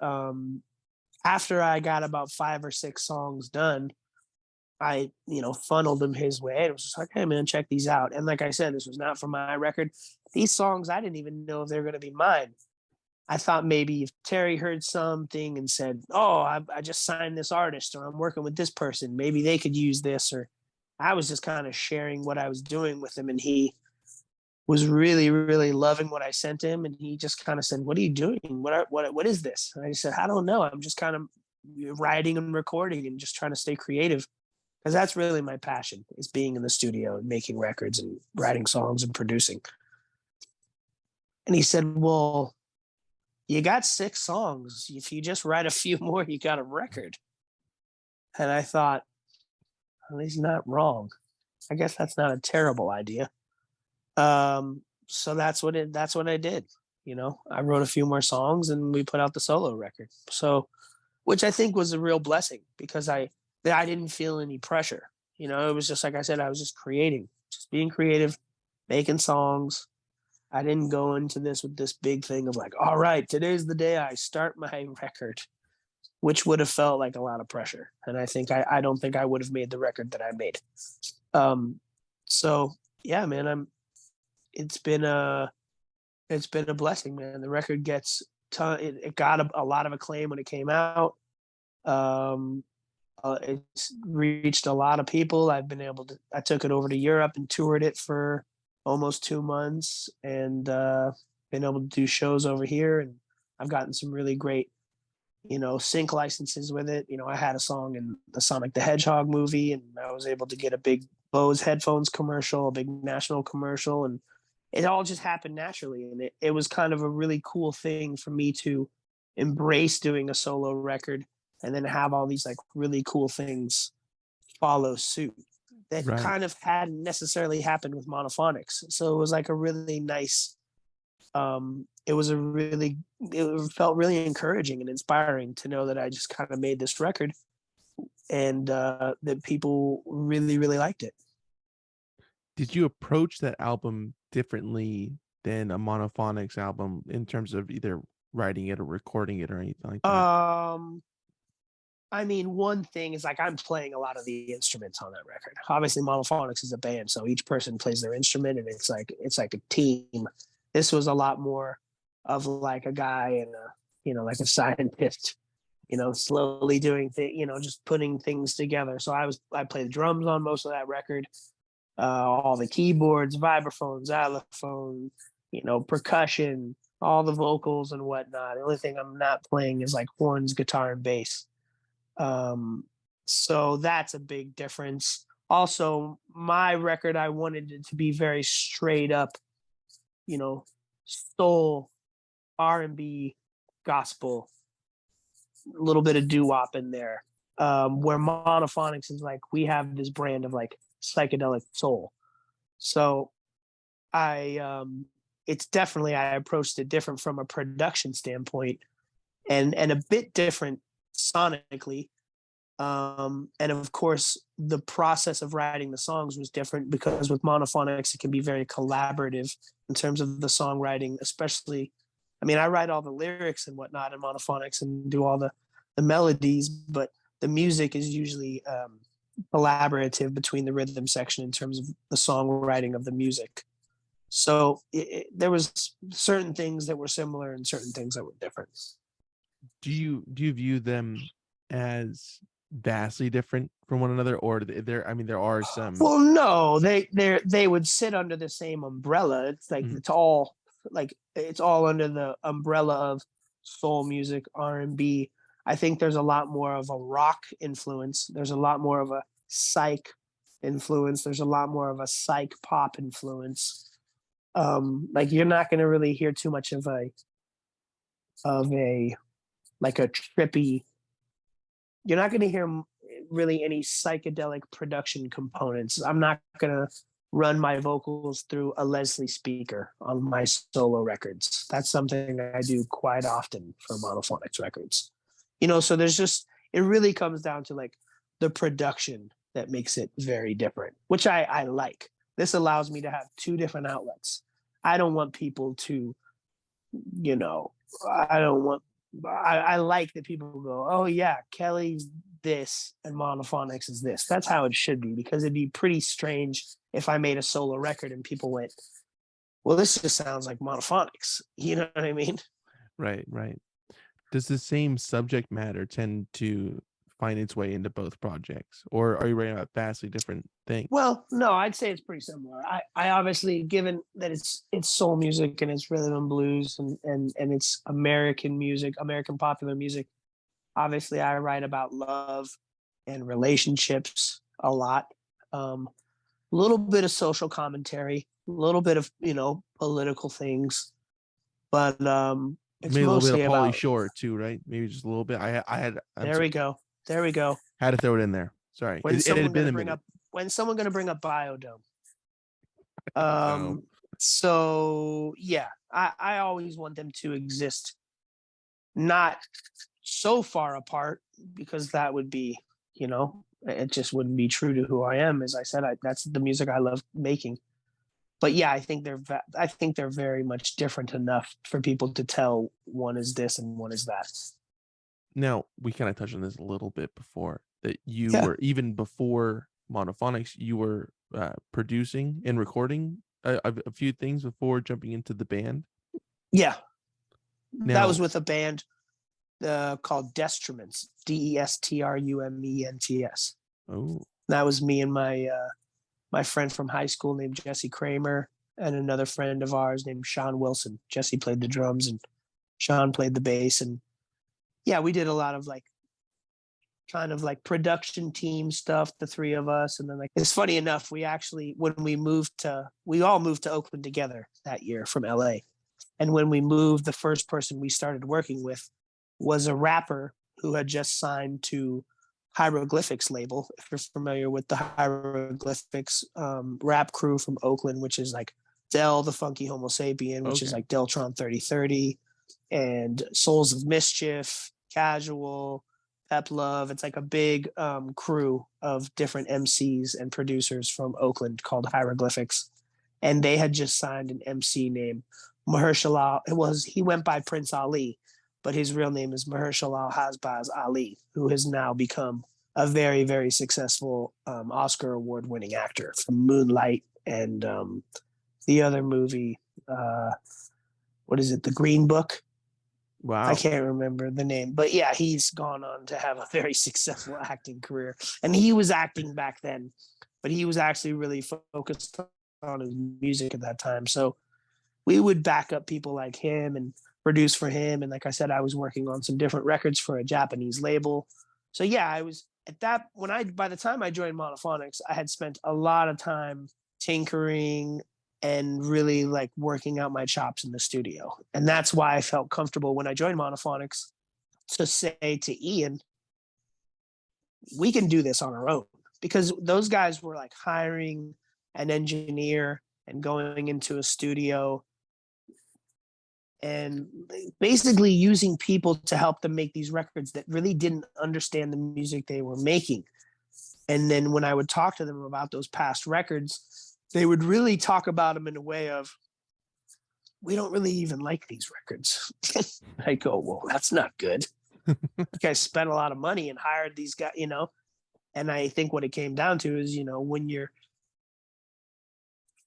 After I got about 5 or 6 songs done, I funneled him his way. It was just like, hey man, check these out. And like I said, this was not for my record. These songs, I didn't even know if they were going to be mine. I thought maybe if Terry heard something and said, oh, I just signed this artist, or I'm working with this person, maybe they could use this. Or I was just kind of sharing what I was doing with him, and he was really, really loving what I sent him. And he just kind of said, what are you doing? What is this? And I said, I don't know. I'm just kind of writing and recording and just trying to stay creative, because that's really my passion, is being in the studio and making records and writing songs and producing. And he said, well, you got 6 songs. If you just write a few more, you got a record. And I thought, well, he's not wrong. I guess that's not a terrible idea. So that's what I did. I wrote a few more songs and we put out the solo record. So, which I think was a real blessing, because I didn't feel any pressure. It was just like I said, I was just creating, just being creative, making songs. I didn't go into this with this big thing of like, all right, today's the day I start my record, which would have felt like a lot of pressure. And I don't think I would have made the record that I made. So yeah, man, it's been a blessing, man. The record it got a lot of acclaim when it came out. It's reached a lot of people. I took it over to Europe and toured it for almost 2 months, and been able to do shows over here. And I've gotten some really great, sync licenses with it. I had a song in the Sonic the Hedgehog movie, and I was able to get a big Bose headphones commercial, a big national commercial, and it all just happened naturally. And it was kind of a really cool thing for me to embrace doing a solo record and then have all these like really cool things follow suit that Right. kind of hadn't necessarily happened with Monophonics. So it was like a really nice, it felt really encouraging and inspiring to know that I just kind of made this record and that people really, really liked it. Did you approach that album differently than a Monophonics album in terms of either writing it or recording it or anything like that? I mean, one thing is like I'm playing a lot of the instruments on that record. Obviously, Monophonics is a band, so each person plays their instrument, and it's like a team. This was a lot more of like a guy and like a scientist, slowly doing things, just putting things together. So I played the drums on most of that record, all the keyboards, vibraphones, xylophone, percussion, all the vocals and whatnot. The only thing I'm not playing is like horns, guitar, and bass. So that's a big difference. Also, my record, I wanted it to be very straight up, soul, R&B, gospel, a little bit of doo-wop in there. Where Monophonics is like, we have this brand of like psychedelic soul. So it's definitely, I approached it different from a production standpoint and a bit different sonically. And of course, the process of writing the songs was different because with Monophonics, it can be very collaborative in terms of the songwriting, especially. I mean, I write all the lyrics and whatnot in Monophonics and do all the melodies, but the music is usually collaborative between the rhythm section in terms of the songwriting of the music. So there was certain things that were similar and certain things that were different. Do you view them as vastly different from one another, or there? I mean, there are some. Well, no, they would sit under the same umbrella. It's like it's all under the umbrella of soul music, R&B. I think there's a lot more of a rock influence. There's a lot more of a psych influence. There's a lot more of a psych pop influence. Like you're not going to really hear too much of a like a trippy. You're not going to hear really any psychedelic production components. I'm not going to run my vocals through a Leslie speaker on my solo records. That's something I do quite often for Monophonics records. So there's just, it really comes down to like the production that makes it very different, which I like. This allows me to have two different outlets. I don't want people to, I like that people go, oh yeah, Kelly's this and Monophonics is this. That's how it should be, because it'd be pretty strange if I made a solo record and people went, well, this just sounds like Monophonics. You know what I mean? Right. Does the same subject matter tend to find its way into both projects, or are you writing about vastly different things? Well, no, I'd say it's pretty similar. I obviously, given that it's soul music and it's rhythm and blues and it's American music, American popular music. Obviously, I write about love and relationships a lot. A little bit of social commentary, a little bit of political things, but it's Maybe a little bit of mostly Pauly about. Shore too, right? Maybe just a little bit. There we go. There we go. Had to throw it in there. Sorry, When's it had someone been going to a bring minute. Biodome? So, So yeah, I always want them to exist, not so far apart, because that would be, it just wouldn't be true to who I am. As I said, that's the music I love making. But yeah, I think they're very much different enough for people to tell one is this and one is that. now we kind of touched on this a little bit before, that you Yeah. were, even before Monophonics, you were producing and recording a few things before jumping into the band. Yeah. That was Now, with a band called Destruments, Destruments. oh, That was me and my friend from high school named Jesse Kramer and another friend of ours named Sean Wilson. Jesse played the drums and Sean played the bass, and yeah, we did a lot of like kind of like production team stuff, the three of us. And then like it's funny enough, we actually when we all moved to Oakland together that year from LA. And when we moved, the first person we started working with was a rapper who had just signed to Hieroglyphics label. If you're familiar with the Hieroglyphics rap crew from Oakland, which is like Del the Funky Homo Sapien, which is like Deltron 3030, and Souls of Mischief, Casual, Pep Love. It's like a big crew of different MCs and producers from Oakland called Hieroglyphics. And they had just signed an MC named Mahershala. He went by Prince Ali, but his real name is Mahershala Hasbaz Ali, who has now become a very, very successful Oscar award-winning actor from Moonlight and the other movie, what is it, The Green Book? Wow. I can't remember the name, but yeah, he's gone on to have a very successful acting career. And he was acting back then, but he was actually really focused on his music at that time. So we would back up people like him and produce for him. And like I said, I was working on some different records for a Japanese label. So yeah, I was at that by the time I joined Monophonics, I had spent a lot of time tinkering and really like working out my chops in the studio. And that's why I felt comfortable when I joined Monophonics to say to Ian, we can do this on our own, because those guys were like hiring an engineer and going into a studio and basically using people to help them make these records that really didn't understand the music they were making. And then when I would talk to them about those past records, they would really talk about them in a way of, we don't really even like these records. I go, well, that's not good. You guys spent a lot of money and hired these guys, you know? And I think what it came down to is, you know, when you're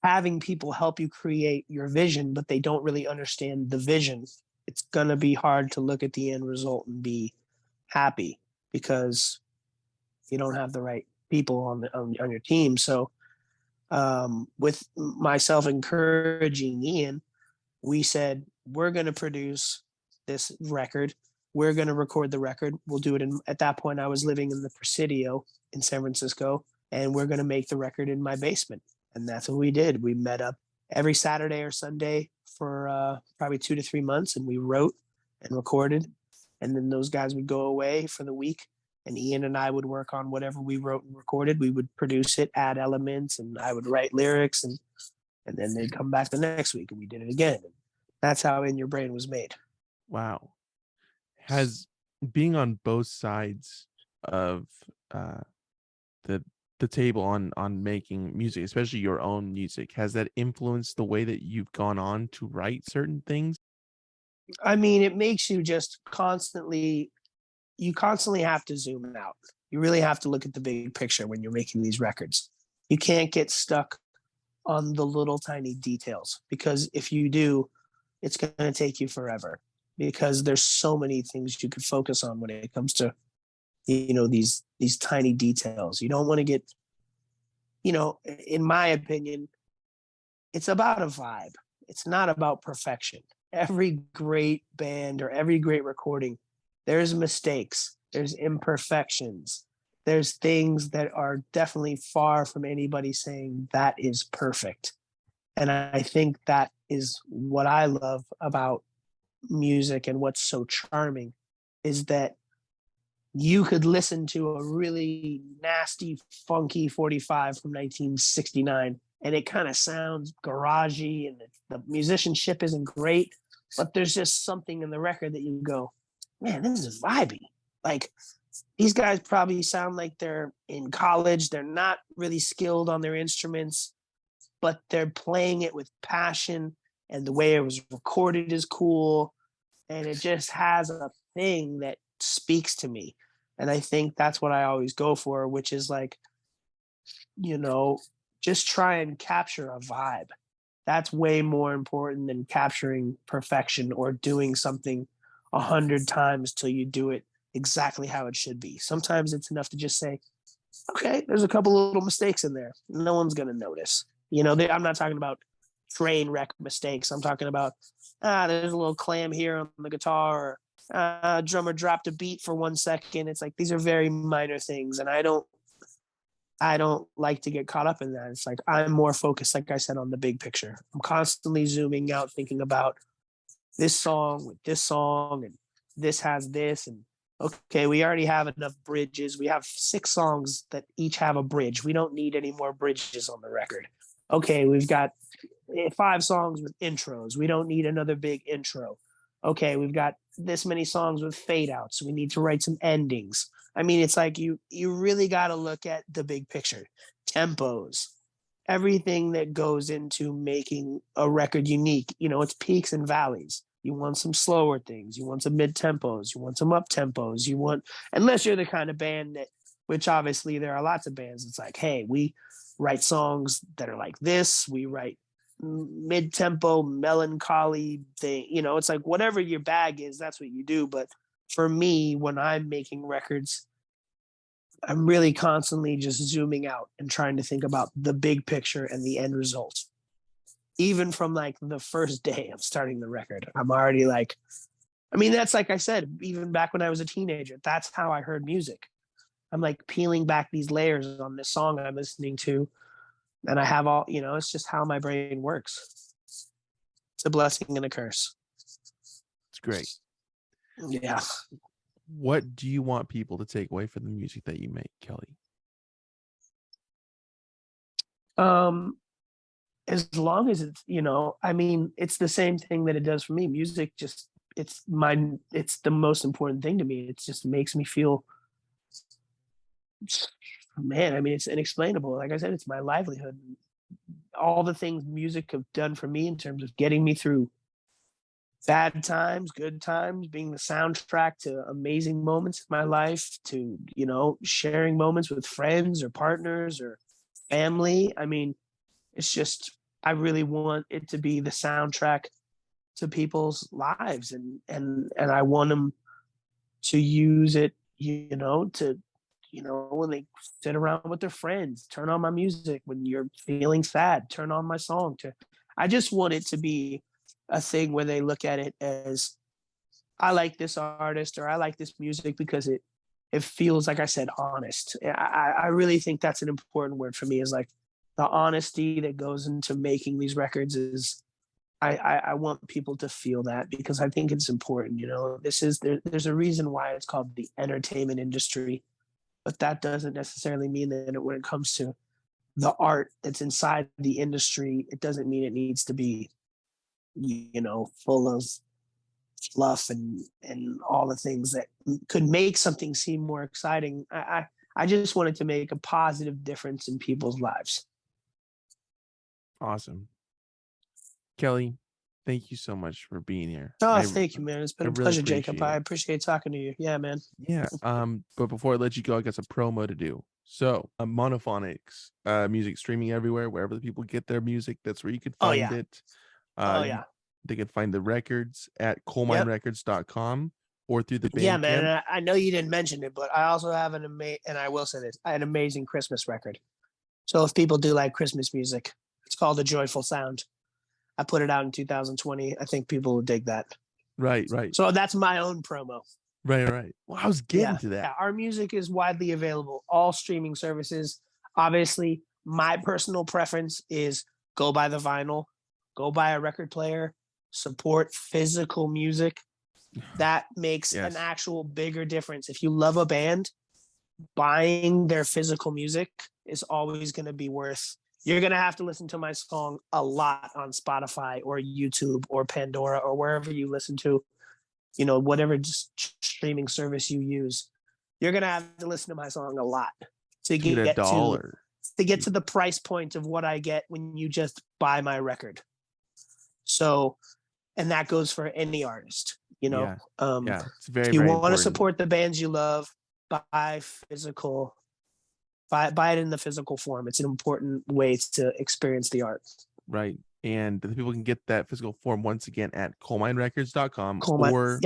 having people help you create your vision, but they don't really understand the vision, it's going to be hard to look at the end result and be happy, because you don't have the right people on your team. So with myself encouraging Ian, we said, we're going to produce this record. We're going to record the record. We'll do it at that point, I was living in the Presidio in San Francisco, and we're going to make the record in my basement. And that's what we did. We met up every Saturday or Sunday for probably 2 to 3 months, and we wrote and recorded. And then those guys would go away for the week, and Ian and I would work on whatever we wrote and recorded. We would produce it, add elements, and I would write lyrics, and then they'd come back the next week and we did it again. And that's how In Your Brain was made. Wow. Has being on both sides of the table on making music, especially your own music, has that influenced the way that you've gone on to write certain things? I mean, it makes you just constantly have to zoom out. You really have to look at the big picture when you're making these records. You can't get stuck on the little tiny details, because if you do, it's going to take you forever, because there's so many things you could focus on when it comes to, you know, these tiny details. You don't want to get, you know, in my opinion, it's about a vibe. It's not about perfection. Every great band or every great recording, there's mistakes, there's imperfections, there's things that are definitely far from anybody saying that is perfect. And I think that is what I love about music, and what's so charming is that you could listen to a really nasty, funky 45 from 1969, and it kind of sounds garagey, and the musicianship isn't great, but there's just something in the record that you go, man, this is vibey. Like, these guys probably sound like they're in college. They're not really skilled on their instruments, but they're playing it with passion, and the way it was recorded is cool. And it just has a thing that speaks to me. And I think that's what I always go for, which is like, you know, just try and capture a vibe. That's way more important than capturing perfection or doing something 100 times till you do it exactly how it should be. Sometimes it's enough to just say, okay, there's a couple of little mistakes in there. No one's going to notice. You know, I'm not talking about train wreck mistakes. I'm talking about there's a little clam here on the guitar, or drummer dropped a beat for 1 second. It's like these are very minor things, and I don't like to get caught up in that. It's like I'm more focused, like I said, on the big picture. I'm constantly zooming out, thinking about this song with this song, and this has this, and okay, we already have enough bridges. We have 6 songs that each have a bridge. We don't need any more bridges on the record. Okay, we've got 5 songs with intros. We don't need another big intro. Okay, we've got this many songs with fade outs. We need to write some endings. I mean, it's like you really got to look at the big picture, tempos, everything that goes into making a record unique. You know, it's peaks and valleys. You want some slower things. You want some mid tempos. You want some up tempos. You want, unless you're the kind of band that, which obviously there are lots of bands. It's like, hey, we write songs that are like this. We write mid tempo, melancholy thing. You know, it's like whatever your bag is, that's what you do. But for me, when I'm making records, I'm really constantly just zooming out and trying to think about the big picture and the end result. Even from like the first day of starting the record, I'm already like, I mean, that's like I said, even back when I was a teenager, that's how I heard music. I'm like peeling back these layers on this song I'm listening to. And I have all, you know, it's just how my brain works. It's a blessing and a curse. It's great. Yeah. What do you want people to take away from the music that you make, Kelly? As long as it's, you know, I mean, it's the same thing that it does for me. Music just, it's the most important thing to me. It just makes me feel, man, I mean, it's inexplainable. Like I said, it's my livelihood. All the things music have done for me in terms of getting me through bad times, good times, being the soundtrack to amazing moments in my life, to, you know, sharing moments with friends or partners or family. I mean, it's just, I really want it to be the soundtrack to people's lives, and I want them to use it, you know, to, you know, when they sit around with their friends, turn on my music. When you're feeling sad, turn on my song. I just want it to be a thing where they look at it as, I like this artist or I like this music because it feels, like I said, honest. I really think that's an important word for me, is like the honesty that goes into making these records is, I want people to feel that, because I think it's important. You know, there's a reason why it's called the entertainment industry, but that doesn't necessarily mean that when it comes to the art that's inside the industry, it doesn't mean it needs to be, you know, full of fluff and all the things that could make something seem more exciting. I just wanted to make a positive difference in people's lives. Awesome. Kelly, thank you so much for being here. Oh, thank you, man. It's been a really pleasure, Jacob. appreciate it. I appreciate talking to you. Yeah, man. Yeah. But before I let you go, I got some promo to do. So, Monophonics, music streaming everywhere, wherever the people get their music, that's where you could Oh, find yeah. it. They can find the records at coleminerecords.com or through the Bandcamp. Yeah, man. And I know you didn't mention it, but I also have and I will say this, I had an amazing Christmas record. So if people do like Christmas music, it's called A Joyful Sound. I put it out in 2020. I think people will dig that. Right. So that's my own promo. Right. Well, I was getting to that. Yeah, our music is widely available, all streaming services. Obviously, my personal preference is go buy the vinyl, go buy a record player, support physical music. That makes an actual bigger difference. If you love a band, buying their physical music is always going to be worth. You're going to have to listen to my song a lot on Spotify or YouTube or Pandora or wherever you listen to, you know, whatever streaming service you use. You're going to have to listen to my song a lot to get $1 to get to the price point of what I get when you just buy my record. So, and that goes for any artist, you know. It's very, if you very want important to support the bands you love, buy physical. Buy it in the physical form. It's an important way to experience the art. Right. And the people can get that physical form once again at coleminerecords.com or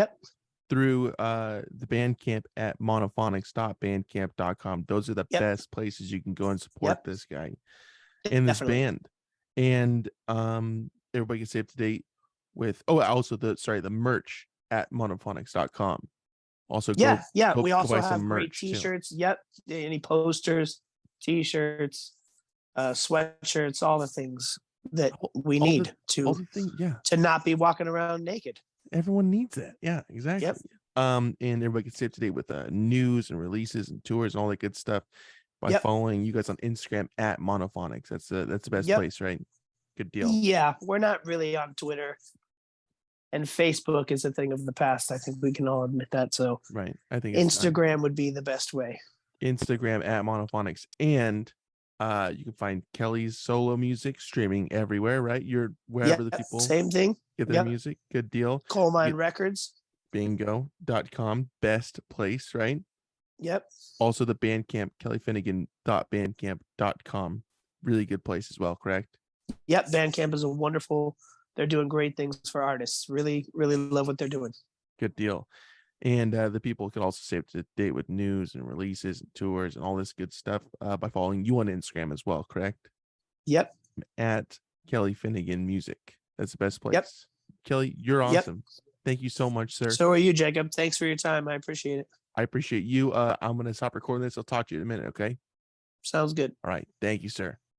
through the Bandcamp at monophonics.bandcamp.com. Those are the best places you can go and support this guy and this band. And everybody can stay up to date with also the merch at monophonics.com. Also Yeah, yeah. go We go buy also some have great merch too. T-shirts. Yep. Any posters, T-shirts, sweatshirts, all the things that we All the need thing, yeah. to not be walking around naked. Everyone needs that. Yeah, exactly. Yep. And everybody can stay up to date with news and releases and tours and all that good stuff by Yep. following you guys on Instagram at Monophonics. That's the best Yep. place, right? Good deal. Yeah, we're not really on Twitter, and Facebook is a thing of the past. I think we can all admit that. So, Right. I think it's time. Instagram would be the best way. Instagram at Monophonics, and you can find Kelly's solo music streaming everywhere, right? You're wherever the Yeah, people same thing. get their Yep. music. Good deal. Colemine Records. Bingo.com, best place, right? Yep. Also the Bandcamp, kellyfinnigan.bandcamp.com. Really good place as well, correct? Yep. Bandcamp is a wonderful, they're doing great things for artists. Really, really love what they're doing. Good deal. And the people can also stay up to date with news and releases and tours and all this good stuff by following you on Instagram as well, correct? Yep. At Kelly Finnigan Music. That's the best place. Yep. Kelly, you're Yep. awesome. Thank you so much, sir. So are you, Jacob. Thanks for your time. I appreciate it. I appreciate you. I'm going to stop recording this. I'll talk to you in a minute, okay? Sounds good. All right. Thank you, sir.